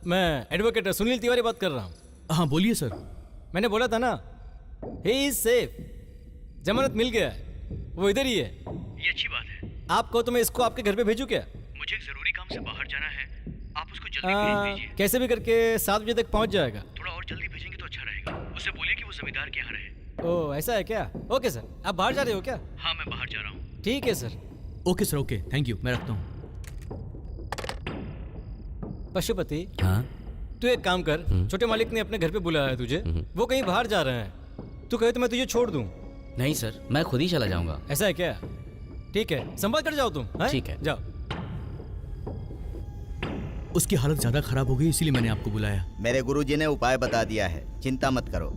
मैं एडवोकेट सुनील तिवारी बात कर रहा हूँ। हाँ बोलिए सर। मैंने बोला था ना, ही इज सेफ, जमानत मिल गया है, वो इधर ही है। ये अच्छी बात है। आप कहो तो मैं इसको आपके घर पे भेजूं क्या? मुझे एक जरूरी काम से बाहर जाना है, आप उसको जल्दी भेज दीजिए। कैसे भी करके 7 बजे तक पहुंच जाएगा। थोड़ा और जल्दी भेजेंगे तो अच्छा रहेगा। उसे बोलिए कि वो जमींदार के यहाँ रहे। ओह ऐसा है क्या? ओके सर, आप बाहर जा रहे हो क्या? हाँ मैं बाहर जा रहा हूँ। ठीक है sir. Okay sir, okay, thank you, मैं रखता हूँ। पशुपति, हाँ? तू एक काम कर, छोटे मालिक ने अपने घर पे बुलाया है तुझे, वो कहीं बाहर जा रहे हैं, तू कहे तो मैं तुझे छोड़ दूं। नहीं सर, मैं खुद ही चला जाऊंगा। ऐसा है क्या? ठीक है, संभाल कर जाओ तुम। हाँ? ठीक है। जाओ। उसकी हालत ज्यादा खराब हो गई, इसीलिए मैंने आपको बुलाया। मेरे गुरुजी ने उपाय बता दिया है, चिंता मत करो।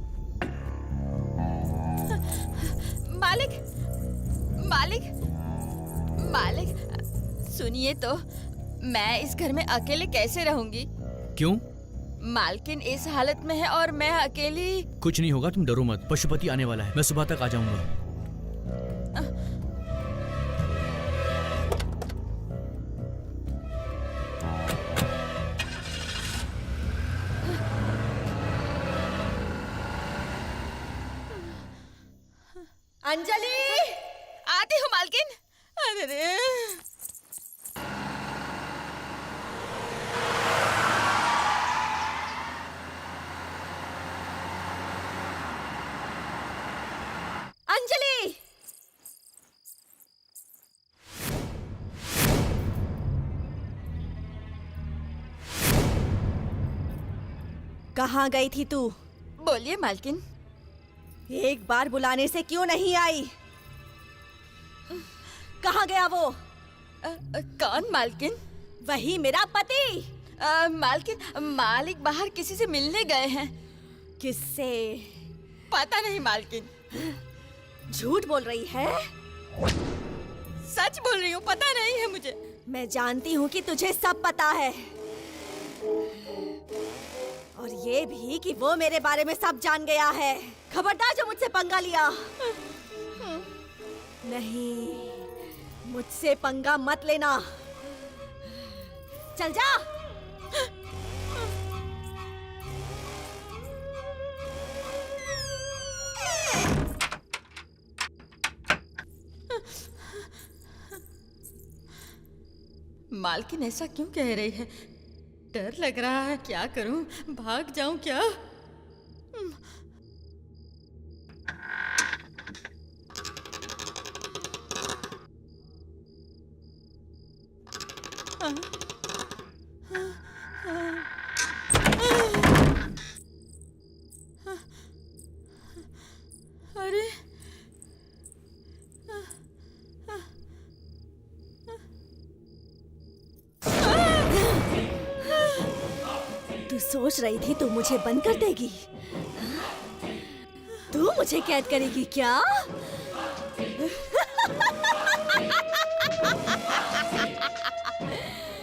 मालिक, मालिक, मालिक, सुनिए तो, मैं इस घर में अकेले कैसे रहूंगी? क्यों? मालकिन इस हालत में है और मैं अकेली। कुछ नहीं होगा, तुम डरो मत। पशुपति आने वाला है, मैं सुबह तक आ जाऊंगा। अंजलि, आती हूँ मालकिन। अरे रे। अंजलि, कहाँ गई थी तू? बोलिए मालकिन। एक बार बुलाने से क्यों नहीं आई? कहाँ गया वो? कौन मालकिन? वही मेरा पति। मालकिन, मालिक बाहर किसी से मिलने गए हैं। किससे? पता नहीं मालकिन। झूठ बोल रही है? सच बोल रही हूँ, पता नहीं है मुझे। मैं जानती हूँ कि तुझे सब पता है, और ये भी कि वो मेरे बारे में सब जान गया है। खबरदार जो मुझसे पंगा लिया। नहीं, मुझसे पंगा मत लेना। चल जा। मालकिन ऐसा क्यों कह रही है? डर लग रहा है, क्या करूं? भाग जाऊं क्या? अरे, तू सोच रही थी तू मुझे बंद कर देगी? तू मुझे कैद करेगी क्या?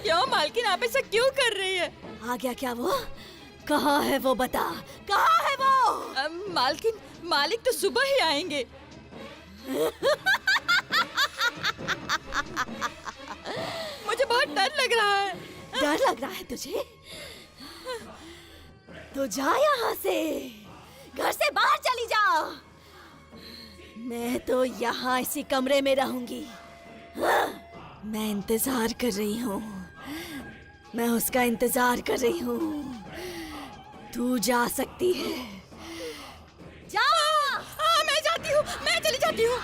क्यों मालकिन, आप ऐसा क्यों कर रही है? आ गया क्या वो? कहाँ है वो, बता। कहाँ है वो? मालकिन, मालिक तो सुबह ही आएंगे। मुझे बहुत डर लग रहा है। डर लग रहा है तुझे? तो जा यहाँ से, घर से बाहर चली जा। मैं तो यहाँ इसी कमरे में रहूंगी। मैं इंतजार कर रही हूँ, मैं उसका इंतजार कर रही हूँ। तू जा सकती है, जा। हाँ, मैं जाती हूँ, मैं चली जाती हूँ।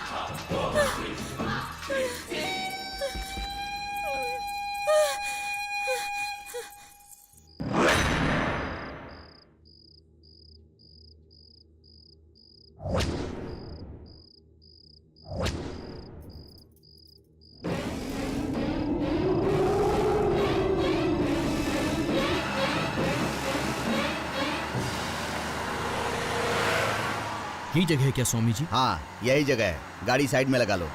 यही जगह है क्या स्वामी जी? हाँ, यही जगह है। गाड़ी साइड में लगा लो।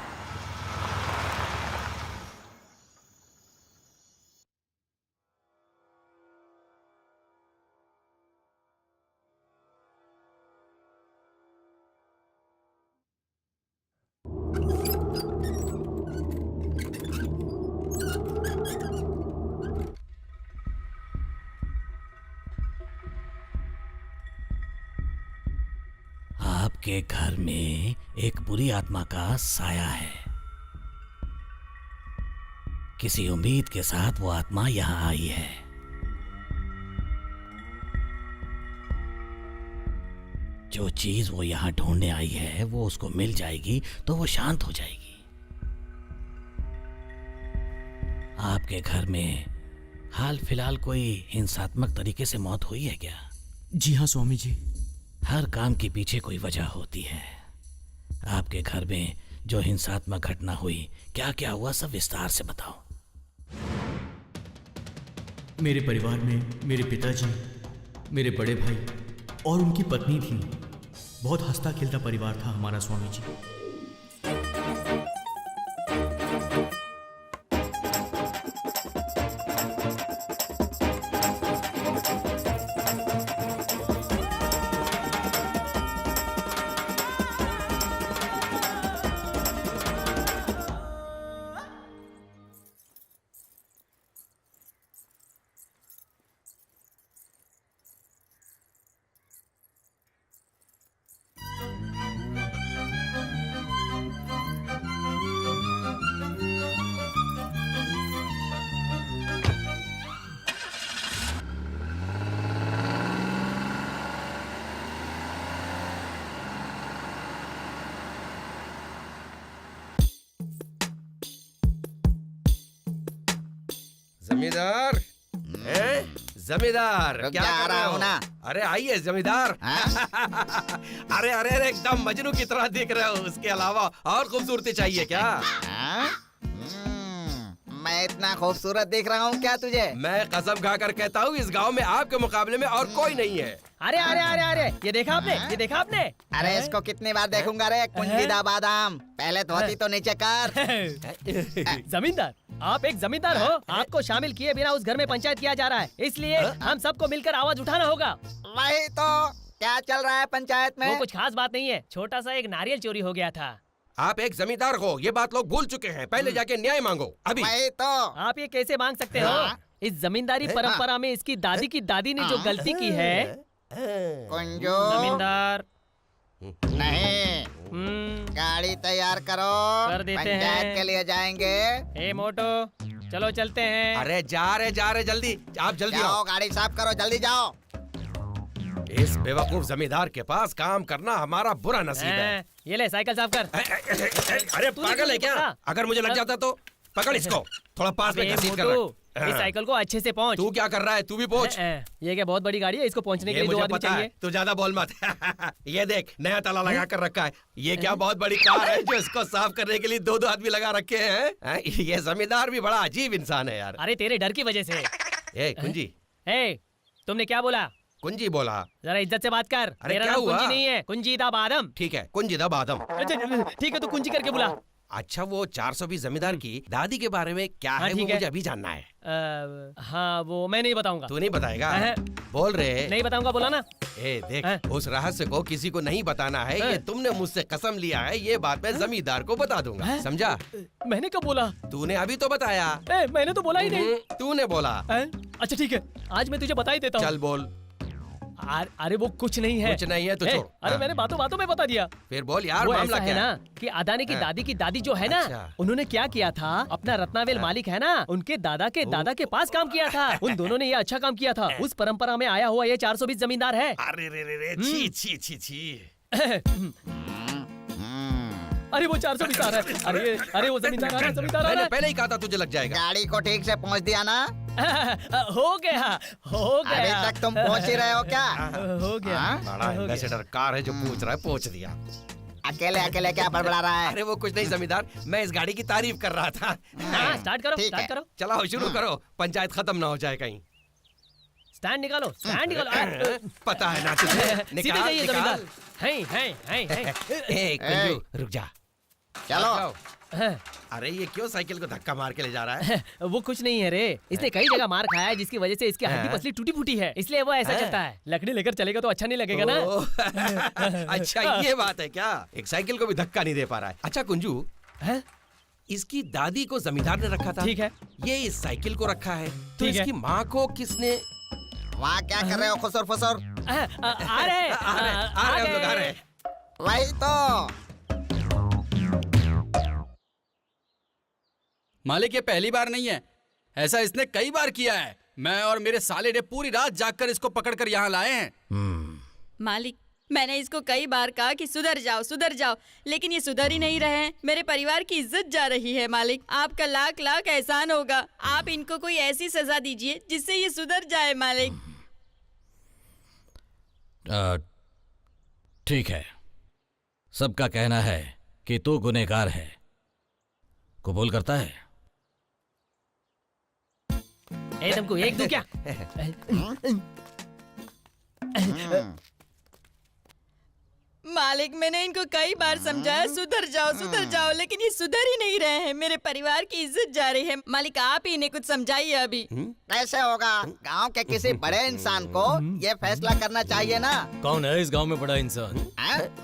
आपके घर में एक बुरी आत्मा का साया है। किसी उम्मीद के साथ वो आत्मा यहाँ आई है। जो चीज वो यहाँ ढूंढने आई है वो उसको मिल जाएगी तो वो शांत हो जाएगी। आपके घर में हाल फिलहाल कोई हिंसात्मक तरीके से मौत हुई है क्या? जी हाँ स्वामी जी। हर काम के पीछे कोई वजह होती है। आपके घर में जो हिंसात्मक घटना हुई, क्या क्या हुआ, सब विस्तार से बताओ। मेरे परिवार में मेरे पिताजी, मेरे बड़े भाई और उनकी पत्नी थी। बहुत हंसता खेलता परिवार था हमारा स्वामी जी। जमींदार हैं? जमींदार रुक क्या जा, आ कर रहे रहा हो? हूं ना। अरे आइए जमींदार। अरे अरे अरे एकदम मजनू की तरह दिख रहे हो। उसके अलावा और खूबसूरती चाहिए क्या? हाँ? मैं इतना खूबसूरत दिख रहा हूँ क्या तुझे? मैं कसम खाकर कहता हूँ इस गांव में आपके मुकाबले में और कोई नहीं है। अरे अरे अरे अरे ये देखा आपने, ये देखा आपने? अरे इसको कितनी बार देखूंगा रे कुंजीदा बादाम। पहले धोती तो नीचे कर। जमींदार, आप एक जमींदार हो। आपको शामिल किए बिना उस घर में पंचायत किया जा रहा है, इसलिए हम सबको मिलकर आवाज उठाना होगा। वही तो, क्या चल रहा है पंचायत में? वो कुछ खास बात नहीं है, छोटा सा एक नारियल चोरी हो गया था। आप एक जमींदार हो, ये बात लोग भूल चुके हैं। पहले जाके न्याय मांगो अभी। वही तो। आप ये कैसे मांग सकते हो? इस जमींदारी परंपरा में इसकी दादी की दादी ने जो गलती की है। कुंजू जमींदार नहीं, गाड़ी तैयार करो, कर देते पंचायत हैं। के लिए जाएंगे। ए मोटो, चलो चलते हैं। अरे जा रहे जल्दी, आप जल्दी जाओ, आओ। गाड़ी साफ करो, जल्दी जाओ। इस बेवकूफ जमींदार के पास काम करना हमारा बुरा नसीब है। ये ले साइकिल साफ कर। अरे पागल है क्या? अगर मुझे लग जाता तो पकड़ इसको, थोड़ा पास में बे घसीट मोटू, कर। इस साइकिल को अच्छे से पहुंच। तू क्या कर रहा है? तू भी पहुंच। ये क्या बहुत बड़ी गाड़ी है, इसको पहुंचने के ये लिए दो मुझे आदमी पता है, चाहिए। तू ज्यादा बोल मत। ये देख नया ताला लगा कर रखा है। ये क्या बहुत बड़ी कार है जो इसको साफ करने के लिए दो दो आदमी लगा रखे हैं? ये जमींदार भी बड़ा अजीब इंसान है यार। अरे तेरे डर की वजह से। ए कुंजी, तुमने क्या बोला? कुंजी बोला। जरा इज्जत से बात कर। अरे मेरा क्या नाम हुआ? कुंजी नहीं है, कुंजीदा बादम। ठीक है कुंजीदा बादम। अच्छा ठीक है, तो कुंजी करके बुला। अच्छा वो 420 जमींदार की दादी के बारे में क्या हाँ, है वो ठीक है। मुझे अभी जानना है। हाँ वो मैं नहीं बताऊंगा। तू नहीं बताएगा? हाँ। बोल रहे नहीं बताऊंगा, बोला ना। ए हाँ। देख उस रहस्य को किसी को नहीं बताना है। हाँ। ये तुमने मुझसे कसम लिया है। ये बात मैं जमींदार को बता दूंगा, हाँ। समझा? मैंने कब बोला? तूने अभी तो बताया। मैंने तो बोला ही नहीं। तूने बोला। अच्छा ठीक है, आज मैं तुझे बता ही देता हूँ। चल बोल। अरे वो कुछ नहीं है। कुछ नहीं है तो छोड़। अरे हाँ। मैंने बातों बातों में बता दिया। फिर बोल यार वो मामला ऐसा क्या है है? ना कि अदानी की हाँ। दादी की दादी जो है ना, अच्छा। उन्होंने क्या किया था, अपना रत्नावेल मालिक है ना, उनके दादा के पास काम किया था। उन दोनों ने ये अच्छा काम किया था। उस परंपरा में आया हुआ ये 420 जमींदार है। अरे रे छी छी छी छी। अरे वो 420 आ रहा है। अरे वो जमींदार आ रहा है, जमींदार आ मैंने रहा है। पहले ही कहा था तुझे लग जाएगा। गाड़ी को ठीक से पहुंच दिया ना? हो गया। अभी तक तुम पहुंच ही रहे हो क्या? हो गया। हाँ? बड़ा एम्बेसडर कार है जो पूछ रहा है, पहुंच दिया। अकेले अकेले क्या बड़बड़ा रहा है? अरे वो कुछ नहीं जमींदार, मैं इस गाड़ी की तारीफ कर रहा था। हाँ, स्टार्ट करो, ठीक स्टार्ट है। करो। चलाओ शुरू करो, पंचायत खत्म ना हो जाए कहीं। स्टैंड निकालो, स्टैंड निकालो। पता है ना तुझे। सीधे निकाल जाइए जमींदार। निकाल। ए कुंजू रुक जा। चलो। जाओ। अरे ये क्यों साइकिल को धक्का मार के ले जा रहा है? वो कुछ नहीं है रे, इसने कई जगह मार खाया है जिसकी वजह से इसकी हड्डी पसली टूटी फूटी है, इसलिए वो ऐसा चलता है। लकड़ी लेकर चलेगा तो अच्छा नहीं लगेगा ना। ओह, अच्छा ये बात है क्या? एक साइकिल को भी धक्का नहीं दे पा रहा है। अच्छा कुंजू, इसकी दादी को जमींदार ने रखा था। ठीक है। ये इस साइकिल को रखा है, तो ठीक है। इसकी माँ को किसने? वहाँ क्या कर रहे हो खुसुर फुसुर? आ रहे हम लोग आ रहे हैं। वही तो। मालिक ये पहली बार नहीं है, ऐसा इसने कई बार किया है। मैं और मेरे साले ने पूरी रात जागकर इसको पकड़कर यहाँ लाए हैं। मालिक, मैंने इसको कई बार कहा कि सुधर जाओ, लेकिन ये सुधर ही नहीं रहे हैं। मेरे परिवार की इज्जत जा रही है मालिक। आपका लाख लाख एहसान होगा। आप इनको कोई ऐसी सजा दीजिए जिससे ये सुधर जाए मालिक। ठीक है, सबका कहना है कि तू गुनहगार है। कबूल करता है? तुमको एक दूं क्या? मालिक, मैंने इनको कई बार समझाया सुधर जाओ, लेकिन ये सुधर ही नहीं रहे हैं। मेरे परिवार की इज्जत जा रही है। मालिक, आप ही इन्हें कुछ समझाइए अभी। कैसे होगा? गांव के किसी बड़े इंसान को ये फैसला करना चाहिए ना। कौन है इस गांव में बड़ा इंसान?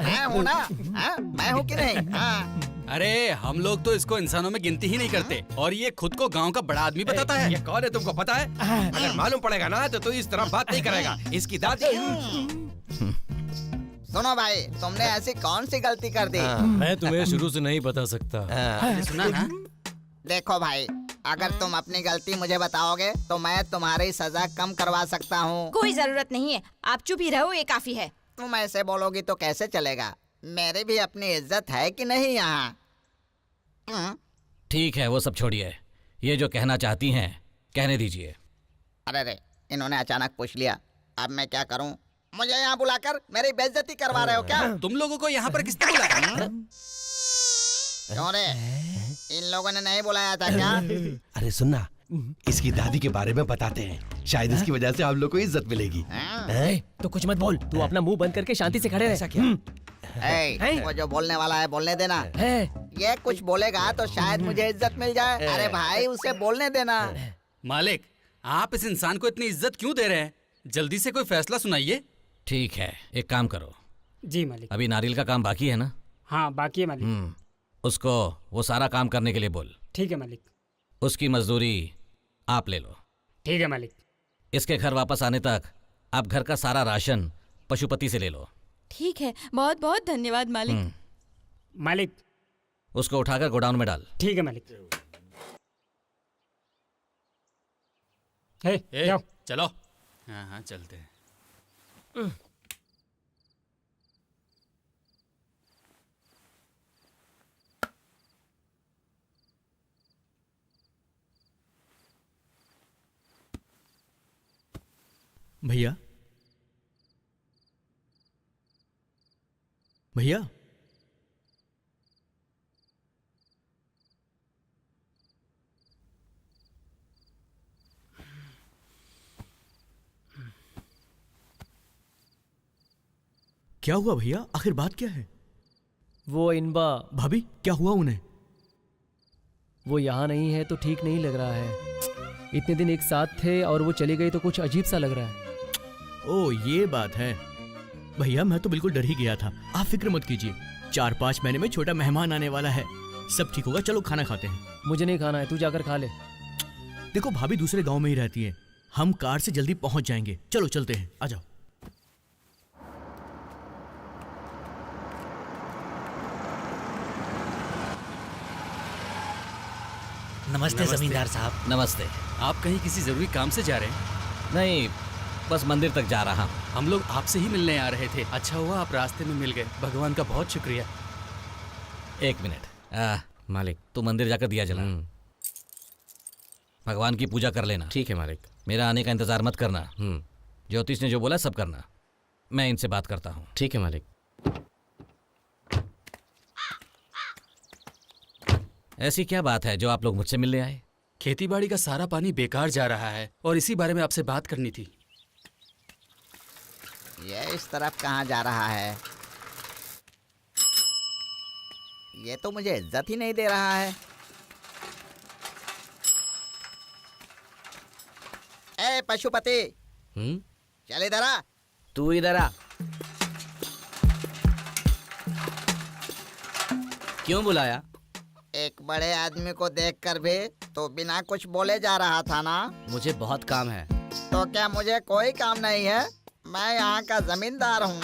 मैं हूँ ना। मैं हूँ कि नहीं? अरे हम लोग तो इसको इंसानों में गिनती ही नहीं करते, और ये खुद को गांव का बड़ा आदमी बताता है। ये कौन है तुमको पता है? अगर मालूम पड़ेगा ना तो तू इस तरह बात नहीं करेगा। इसकी दादी। सुनो भाई, तुमने ऐसी कौन सी गलती कर दी? मैं तुम्हें शुरू से नहीं बता सकता। आपने सुना ना? देखो भाई, अगर तुम अपनी गलती मुझे बताओगे तो मैं तुम्हारी सजा कम करवा सकता हूँ। कोई जरूरत नहीं है, आप चुप ही रहो, ये काफी है। तुम ऐसे बोलोगी तो कैसे चलेगा? मेरी भी अपनी इज्जत है कि नहीं यहाँ? ठीक है, वो सब छोड़िए। ये जो कहना चाहती हैं कहने दीजिए। अरे रे, इन्होंने अचानक पूछ लिया, अब मैं क्या करूँ? मुझे यहाँ बुलाकर मेरी बेइज्जती करवा रहे हो क्या? तुम लोगों को यहाँ पर किसने बुलाया? क्यों रे, इन लोगों ने नहीं बुलाया था क्या? अरे सुनना, इसकी दादी के बारे में बताते हैं, शायद इसकी वजह से आप लोग को इज्जत मिलेगी। तो कुछ मत बोल, तू अपना मुंह बंद करके शांति से खड़े रह। ऐसा क्या? वो जो बोलने वाला है बोलने देना। है ये कुछ बोलेगा तो शायद मुझे इज्जत मिल जाए। अरे भाई, उसे बोलने देना। मालिक, आप इस इंसान को इतनी इज्जत क्यों दे रहे हैं? जल्दी से कोई फैसला सुनाइए। ठीक है, एक काम करो। जी मालिक। अभी नारियल का काम बाकी है ना? हाँ बाकी है मालिक। उसको वो सारा काम करने के लिए बोल। ठीक है मालिक। उसकी मजदूरी आप ले लो। ठीक है मालिक। इसके घर वापस आने तक आप घर का सारा राशन पशुपति से ले लो। ठीक है, बहुत बहुत धन्यवाद मालिक। मालिक। उसको उठाकर गोडाउन में डाल। ठीक है मालिक। जाओ। चलो। हाँ हाँ चलते हैं। भैया, भैया, क्या हुआ भैया? आखिर बात क्या है? वो इनबा भाभी, क्या हुआ उन्हें? वो यहाँ नहीं है तो ठीक नहीं लग रहा है। इतने दिन एक साथ थे और वो चली गई तो कुछ अजीब सा लग रहा है। ओ, ये बात है। भैया, मैं तो बिल्कुल डर ही गया था। आप फिक्र मत कीजिए, 4-5 महीने में छोटा मेहमान आने वाला है, सब ठीक होगा। चलो खाना खाते हैं। मुझे नहीं खाना है, तू जाकर खा ले। देखो, भाभी दूसरे गांव में ही रहती है, हम कार से जल्दी पहुंच जाएंगे। चलो चलते हैं, आ जाओ। नमस्ते जमींदार साहब। नमस्ते। आप कहीं किसी जरूरी काम से जा रहे हैं? नहीं, बस मंदिर तक जा रहा हूँ। हम लोग आपसे ही मिलने आ रहे थे। अच्छा हुआ आप रास्ते में मिल गए, भगवान का बहुत शुक्रिया। एक मिनट। मालिक, तू मंदिर जाकर दिया जला। भगवान की पूजा कर लेना। ठीक है मालिक। मेरा आने का इंतजार मत करना। ज्योतिष ने जो बोला सब करना। मैं इनसे बात करता हूँ। ठीक है मालिक। ऐसी क्या बात है जो आप लोग मुझसे मिलने आए? खेतीबाड़ी का सारा पानी बेकार जा रहा है और इसी बारे में आपसे बात करनी थी। ये इस तरफ कहाँ जा रहा है? ये तो मुझे इज्जत ही नहीं दे रहा है। ए पशुपति, चल इधर आ। तू इधर आ। क्यों बुलाया? एक बड़े आदमी को देखकर भी तो बिना कुछ बोले जा रहा था ना? मुझे बहुत काम है। तो क्या मुझे कोई काम नहीं है? मैं यहाँ का जमींदार हूँ।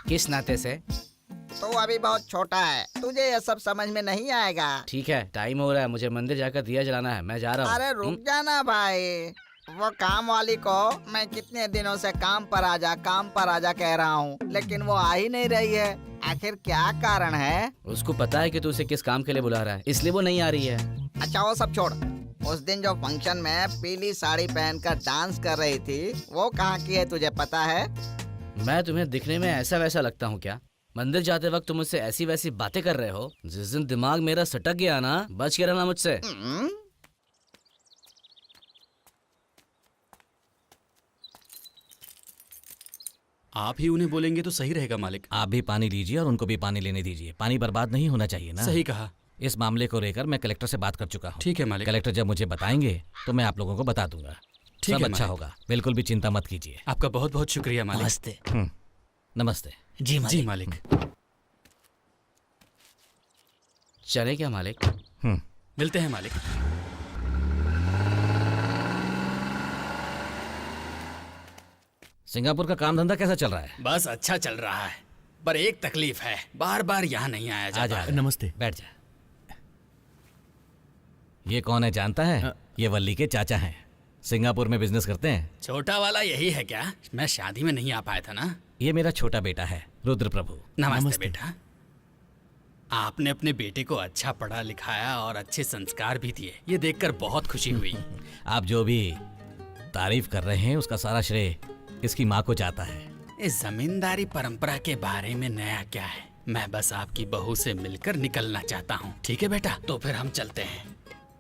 किस नाते से? तू अभी बहुत छोटा है, तुझे ये सब समझ में नहीं आएगा। ठीक है, टाइम हो रहा है, मुझे मंदिर जाकर दिया जलाना है, मैं जा रहा हूँ। अरे रुक जाना भाई, वो काम वाली को मैं कितने दिनों से काम पर आजा कह रहा हूँ, लेकिन वो आ ही नहीं रही है। आखिर क्या कारण है? उसको पता है कि तू उसे किस काम के लिए बुला रहा है, इसलिए वो नहीं आ रही है। अच्छा वो सब छोड़, उस दिन जो फंक्शन में पीली साड़ी पहनकर डांस कर रही थी, वो कहाँ की है तुझे पता है? मैं तुम्हें दिखने में ऐसा वैसा लगता हूँ क्या? मंदिर जाते वक्त तुम मुझसे ऐसी वैसी बातें कर रहे हो। जिस दिन दिमाग मेरा सटक गया ना, बच के रहना मुझसे। आप ही उन्हें बोलेंगे तो सही रहेगा मालिक। आप भी पानी लीजिए और उनको भी पानी लेने दीजिए। पानी बर्बाद नहीं होना चाहिए ना। सही कहा। इस मामले को लेकर मैं कलेक्टर से बात कर चुका हूँ। ठीक है मालिक। कलेक्टर जब मुझे बताएंगे तो मैं आप लोगों को बता दूंगा। ठीक सब है अच्छा मालिक। होगा, बिल्कुल भी चिंता मत कीजिए। आपका बहुत बहुत शुक्रिया मालिक। नमस्ते। नमस्ते। जी जी मालिक। चले क्या मालिक? मिलते हैं मालिक। सिंगापुर का काम धंधा कैसा चल रहा है? बस अच्छा चल रहा है, पर एक तकलीफ है, बार बार यहाँ नहीं आया जाता। आजा, नमस्ते। बैठ जा। ये कौन है जानता है? ये वल्ली के चाचा हैं, सिंगापुर में बिजनेस करते हैं। छोटा वाला यही है क्या? मैं शादी में नहीं आ पाया था ना। ये मेरा छोटा बेटा है, रुद्र प्रभु। नमस्ते बेटा। आपने अपने बेटे को अच्छा पढ़ा लिखाया और अच्छे संस्कार भी दिए, ये देखकर बहुत खुशी हुई। आप जो भी तारीफ कर रहे हैं उसका सारा श्रेय इसकी माँ को जाता है। इस जमींदारी परंपरा के बारे में नया क्या है? मैं बस आपकी बहू से मिलकर निकलना चाहता हूँ। ठीक है बेटा, तो फिर हम चलते हैं।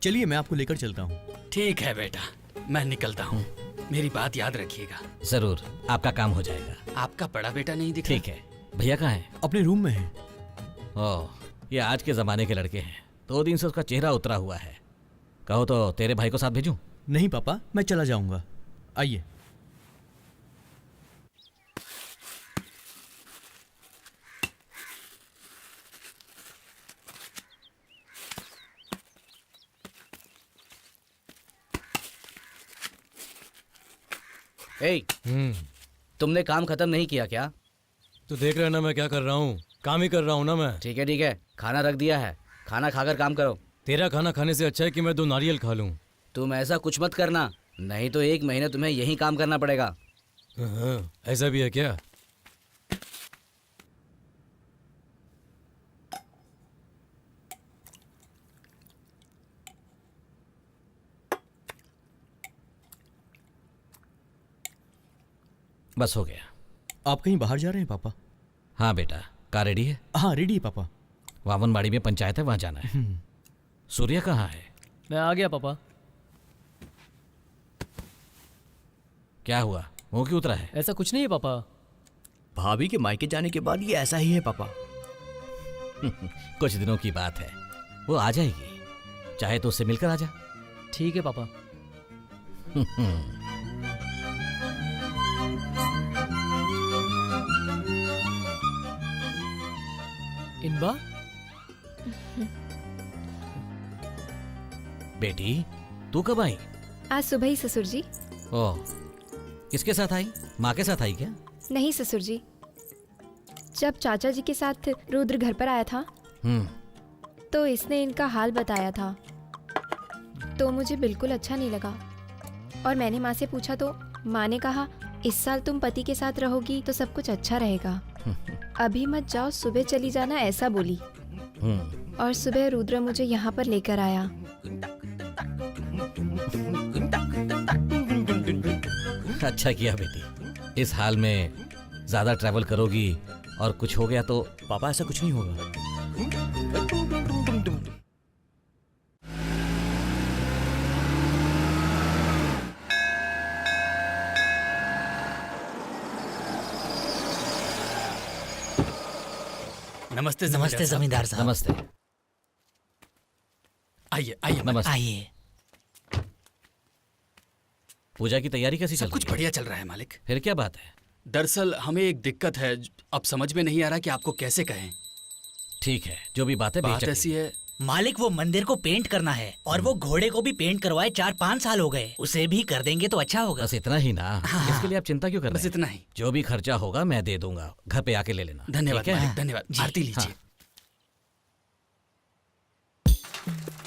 चलिए मैं आपको लेकर चलता हूँ। ठीक है बेटा, मैं निकलता हूँ। मेरी बात याद रखिएगा। जरूर, आपका काम हो जाएगा। आपका बड़ा बेटा नहीं दिख ठीक है। भैया कहाँ है? अपने रूम में है। ओह, ये आज के जमाने के लड़के हैं। 2 दिन से उसका चेहरा उतरा हुआ है। कहो तो तेरे भाई को साथ भेजूं? नहीं पापा, मैं चला जाऊंगा। आइए। तुमने काम खत्म नहीं किया क्या? तो देख रहे ना मैं क्या कर रहा हूँ, काम ही कर रहा हूँ ना मैं। ठीक है, खाना रख दिया है, खाना खाकर काम करो। तेरा खाना खाने से अच्छा है कि मैं 2 नारियल खा लूँ। तुम ऐसा कुछ मत करना, नहीं तो 1 महीने तुम्हें यही काम करना पड़ेगा। हाँ, ऐसा भी है क्या? बस हो गया। आप कहीं बाहर जा रहे हैं पापा? हाँ बेटा, कार रेडी है? हाँ रेडी है पापा। वावनबाड़ी में पंचायत है, वहां जाना है। सूर्य कहाँ है? मैं आ गया पापा। क्या हुआ, मुंह क्यों उतरा है? ऐसा कुछ नहीं है पापा। भाभी के मायके जाने के बाद ये ऐसा ही है पापा। कुछ दिनों की बात है, वो आ जाएगी। चाहे तो उससे मिलकर आ जा। ठीक है पापा। इनबा, बेटी तू कब आई? आज सुबह ही ससुर जी। ओह, किसके साथ आई? माँ के साथ आई क्या? नहीं ससुर जी, जब चाचा जी के साथ रुद्र घर पर आया था तो इसने इनका हाल बताया था, तो मुझे बिल्कुल अच्छा नहीं लगा और मैंने माँ से पूछा तो माँ ने कहा इस साल तुम पति के साथ रहोगी तो सब कुछ अच्छा रहेगा, अभी मत जाओ, सुबह चली जाना, ऐसा बोली। और सुबह रुद्र मुझे यहाँ पर लेकर आया। अच्छा किया बेटी, इस हाल में ज्यादा ट्रैवल करोगी और कुछ हो गया तो? पापा ऐसा कुछ नहीं होगा। नमस्ते नमस्ते जमींदार साहब। नमस्ते। आइए आइए नमस्ते। आइए। पूजा की तैयारी कैसी चल सब कुछ रही है? बढ़िया चल रहा है मालिक। फिर क्या बात है? दरअसल हमें एक दिक्कत है, अब समझ में नहीं आ रहा कि आपको कैसे कहें। ठीक है, जो भी बात है बात बेशक ऐसी है, मालिक वो मंदिर को पेंट करना है और वो घोड़े को भी पेंट करवाए 4-5 साल हो गए, उसे भी कर देंगे तो अच्छा होगा। बस इतना ही ना? इसके लिए आप चिंता क्यों कर रहे बस हैं? इतना ही। जो भी खर्चा होगा मैं दे दूंगा, घर पे आके ले लेना। धन्यवाद ठीक है? मालिक, धन्यवाद। आरती लीजिए।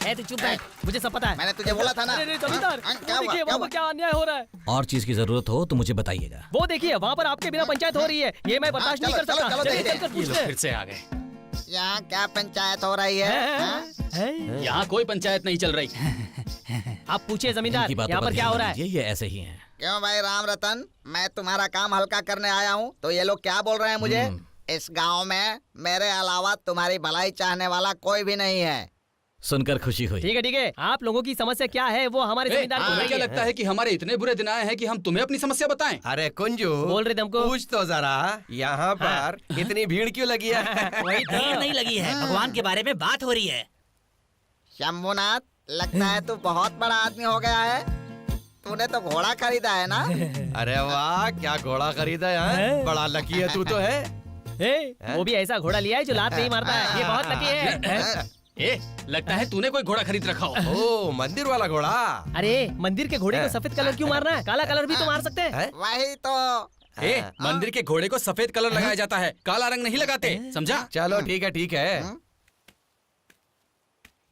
ए तू चुप बैठ, मुझे सब पता है। मैंने तुझे बोला था ना। अरे जमींदार, क्या वो देखिए हुआ? वहाँ पर क्या अन्याय हो रहा है। और चीज की जरूरत हो तो मुझे बताइएगा। वो देखिए वहाँ पर आपके बिना पंचायत हो रही है, ये मैं बर्दाश्त नहीं कर चलो, सकता। चलो, चलिए, चलो, चलकर ये पूछते लोग हैं। फिर से आ गए। यहाँ क्या पंचायत हो रही है? हाँ? यहाँ कोई पंचायत नहीं चल रही। आप पूछिए जमींदार, इनकी बातों यहाँ पर क्या ध्यान हो रहा है? दीजिए, ये ऐसे ही हैं। क्यों भाई राम रतन, मैं तुम्हारा काम हल्का करने आया हूँ तो ये लोग क्या बोल रहे हैं मुझे? इस गांव में मेरे अलावा तुम्हारी भलाई चाहने वाला कोई भी नहीं है। सुनकर खुशी हुई। ठीक है, आप लोगों की समस्या क्या है वो हमारे जमींदार को तुम्हें क्या बताइए। लगता है कि हमारे इतने बुरे दिन आए हैं कि हम तुम्हें अपनी समस्या बताएं? अरे कुंजू, बोल रहे थे हमको। पूछ तो जरा यहाँ पर इतनी भीड़ क्यों लगी है? वही तो। भीड़ नहीं लगी है, भगवान के बारे में बात हो रही है। शंभुनाथ, लगता है तू बहुत बड़ा आदमी हो गया है। तूने तो घोड़ा खरीदा है ना? अरे वाह, क्या घोड़ा खरीदा है, बड़ा लकी है तू तो है। वो भी ऐसा घोड़ा लिया है जो लात नहीं मारता है, ये बहुत लकी है। लगता है तूने कोई घोड़ा खरीद रखा हो। ओ, मंदिर वाला घोड़ा। अरे मंदिर के घोड़े को सफेद कलर क्यों मारना है? काला कलर भी तो मार सकते हैं। वही तो। मंदिर के घोड़े को सफेद कलर लगाया जाता है, काला रंग नहीं लगाते, समझा? चलो ठीक है।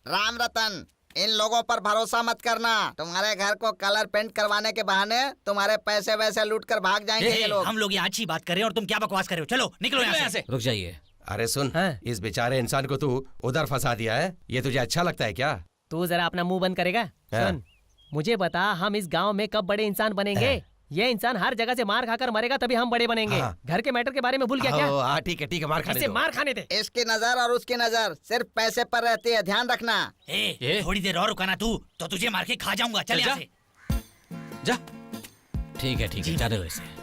राम रतन, इन लोगों पर भरोसा मत करना। तुम्हारे घर को कलर पेंट करवाने के बहाने तुम्हारे पैसे वैसे लूट कर भाग जाएंगे ये लोग। हम लोग यहाँ अच्छी बात कर रहे हैं और तुम क्या बकवास कर रहे हो? चलो निकलो यहाँ से। रुक जाइए। अरे सुन, इस बेचारे इंसान को तू उधर फंसा दिया है, ये तुझे अच्छा लगता है क्या? तू जरा अपना मुंह बंद करेगा? सुन, मुझे बता, हम इस गांव में कब बड़े इंसान बनेंगे? ये इंसान हर जगह से मार खाकर मरेगा तभी हम बड़े बनेंगे। घर के मैटर के बारे में भूल गया क्या? हाँ ठीक है, मार खाने इसे दो। मार खाने दे। इसकी नजर और उसकी नजर सिर्फ पैसे पर रहती है, ध्यान रखना। थोड़ी देर और रुका ना तू, तो तुझे मार के खा जाऊंगा। चल यहाँ से जा। ठीक है, जाने दो इसे।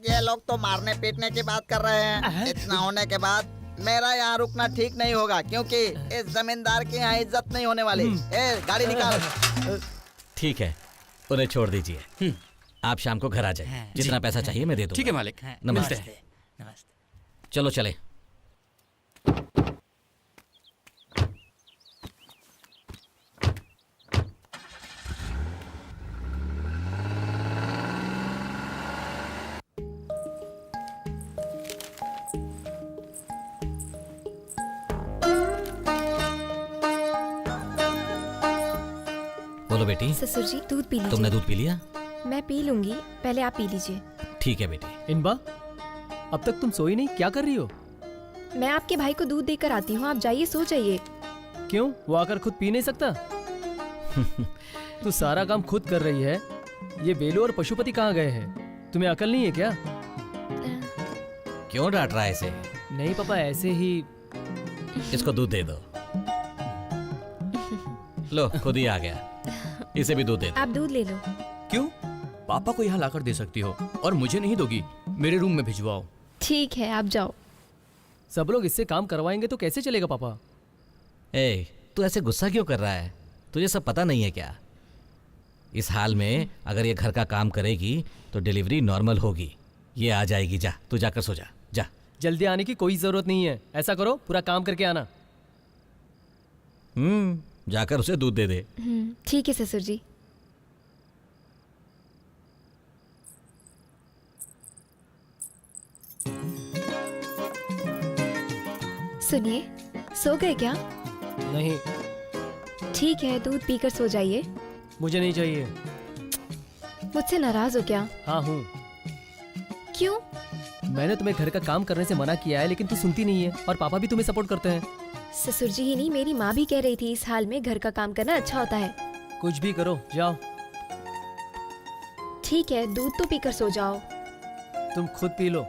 ये लोग तो मारने पीटने की बात कर रहे हैं। इतना होने के बाद मेरा यहाँ रुकना ठीक नहीं होगा, क्योंकि इस जमींदार की यहाँ इज्जत नहीं होने वाली। गाड़ी निकाल। ठीक है, उन्हें छोड़ दीजिए। आप शाम को घर आ जाए, जितना पैसा चाहिए मैं दे दूंगा। ठीक है मालिक। नमस्ते। चलो चले। बोलो बेटी। ससुर जी, दूध पी लीजिए। तुमने दूध पी लिया? मैं पी लूंगी, पहले आप पी लीजिए। ठीक है बेटी। इनबा, अब तक तुम सोई नहीं, क्या कर रही हो? मैं आपके भाई को दूध देकर आती हूँ, आप जाइए, सो जाइए। क्यों, वो आकर खुद पी नहीं सकता? तू सारा काम खुद कर रही है। ये बेलू और पशुपति कहाँ गए हैं? तुम्हें अकल नहीं है क्या? क्यों डांट रहा है इसे? नहीं पापा, ऐसे ही। इसको दूध दे दो। लो, खुद ही आ गया। इसे भी दूध दे दो। आप दूध ले लो। क्यों? पापा को यहाँ लाकर दे सकती हो और मुझे नहीं दोगी? मेरे रूम में भिजवाओ। ठीक है, आप जाओ। सब लोग इससे काम करवाएंगे तो कैसे चलेगा पापा? तू ऐसे गुस्सा क्यों कर रहा है? तुझे सब पता नहीं है क्या? इस हाल में अगर ये घर का काम करेगी तो डिलीवरी नॉर्मल होगी। ये आ जाएगी। जा, तू जाकर सो जा। जा। जल्दी आने की कोई जरूरत नहीं है। ऐसा करो, पूरा काम करके आना। जाकर उसे दूध दे दे। ठीक है ससुर जी। सुनिए, सो गए क्या? नहीं। ठीक है, दूध पीकर सो जाइए। मुझे नहीं चाहिए। मुझसे नाराज हो क्या? हाँ हूँ। क्यों? मैंने तुम्हें घर का काम करने से मना किया है, लेकिन तू सुनती नहीं है और पापा भी तुम्हें सपोर्ट करते हैं। ससुर जी ही नहीं, मेरी माँ भी कह रही थी इस हाल में घर का काम करना अच्छा होता है। कुछ भी करो, जाओ। ठीक है, दूध तो पीकर सो जाओ। तुम खुद पी लो।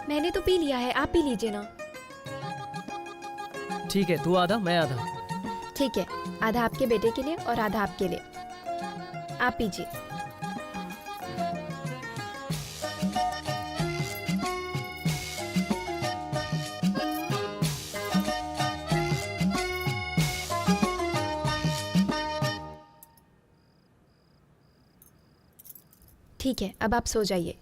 मैंने तो पी लिया है, आप पी लीजिए ना। ठीक है, तू आधा मैं आधा। ठीक है, आधा आपके बेटे के लिए और आधा आपके लिए। आप पीजिए। ठीक है, अब आप सो जाइए।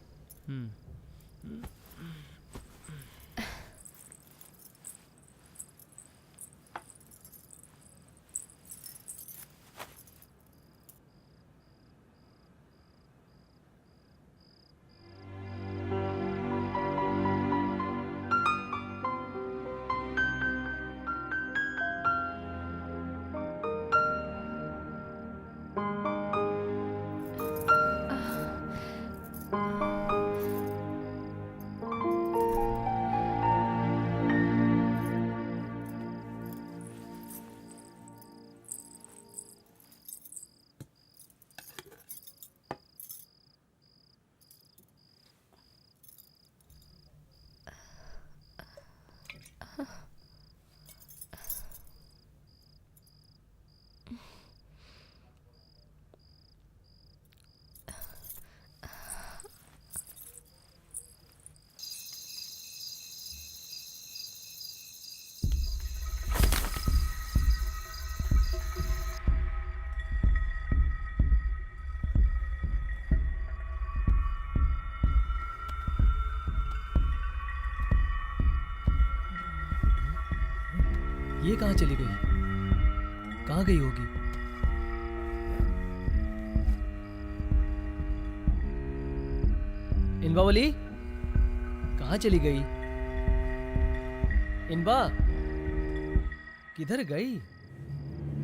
ये कहाँ चली गई? कहाँ गई होगी? इनबावली कहाँ चली गई? इनबा किधर गई?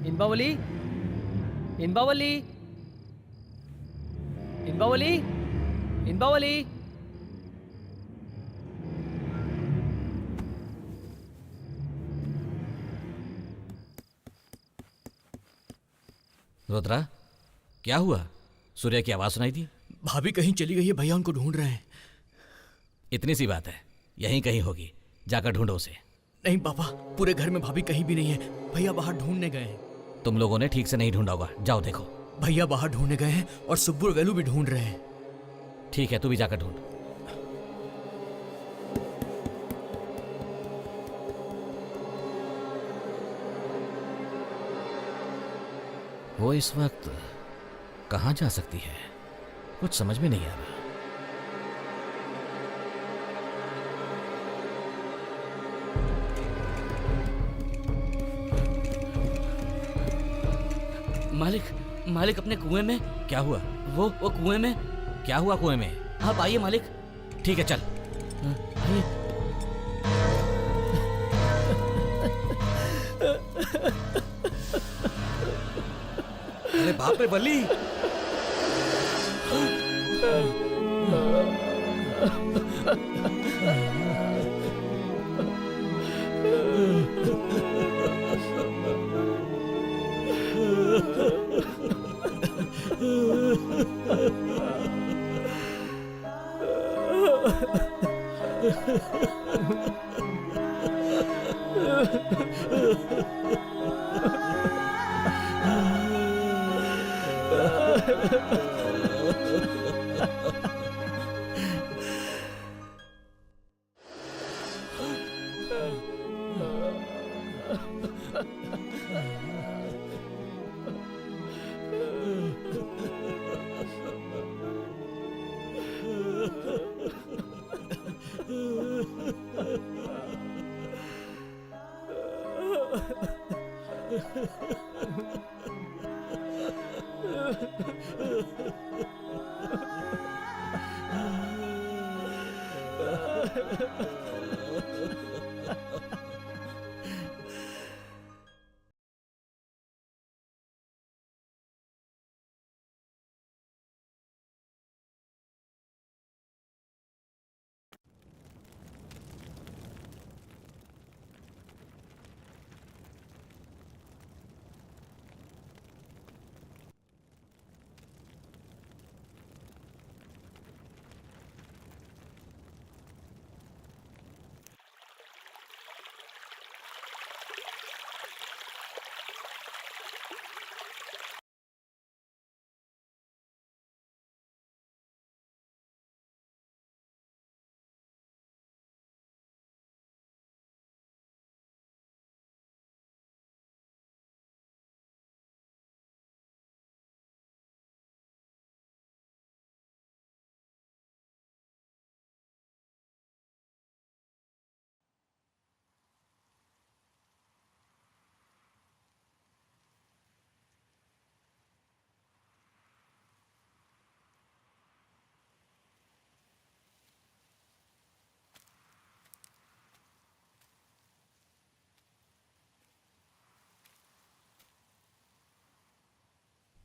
इनबावली, इनबावली, इनबावली, इनबावली। रुद्रा, क्या हुआ? सूर्य की आवाज सुनाई थी। भाभी कहीं चली गई है भैया, उनको ढूंढ रहे हैं। इतनी सी बात है, यहीं कहीं होगी, जाकर ढूंढो उसे। नहीं पापा, पूरे घर में भाभी कहीं भी नहीं है। भैया बाहर ढूंढने गए हैं। तुम लोगों ने ठीक से नहीं ढूंढा होगा, जाओ देखो। भैया बाहर ढूंढने गए हैं और सुब्बू और वेलू भी ढूंढ रहे हैं। ठीक है, तू भी जाकर ढूंढ। वो इस वक्त कहाँ जा सकती है, कुछ समझ में नहीं आ रहा। मालिक, मालिक अपने कुएं में। क्या हुआ? वो कुएं में। क्या हुआ कुएं में? आप आइए मालिक। ठीक है, चल। आइए। अरे बाप रे बल्ली!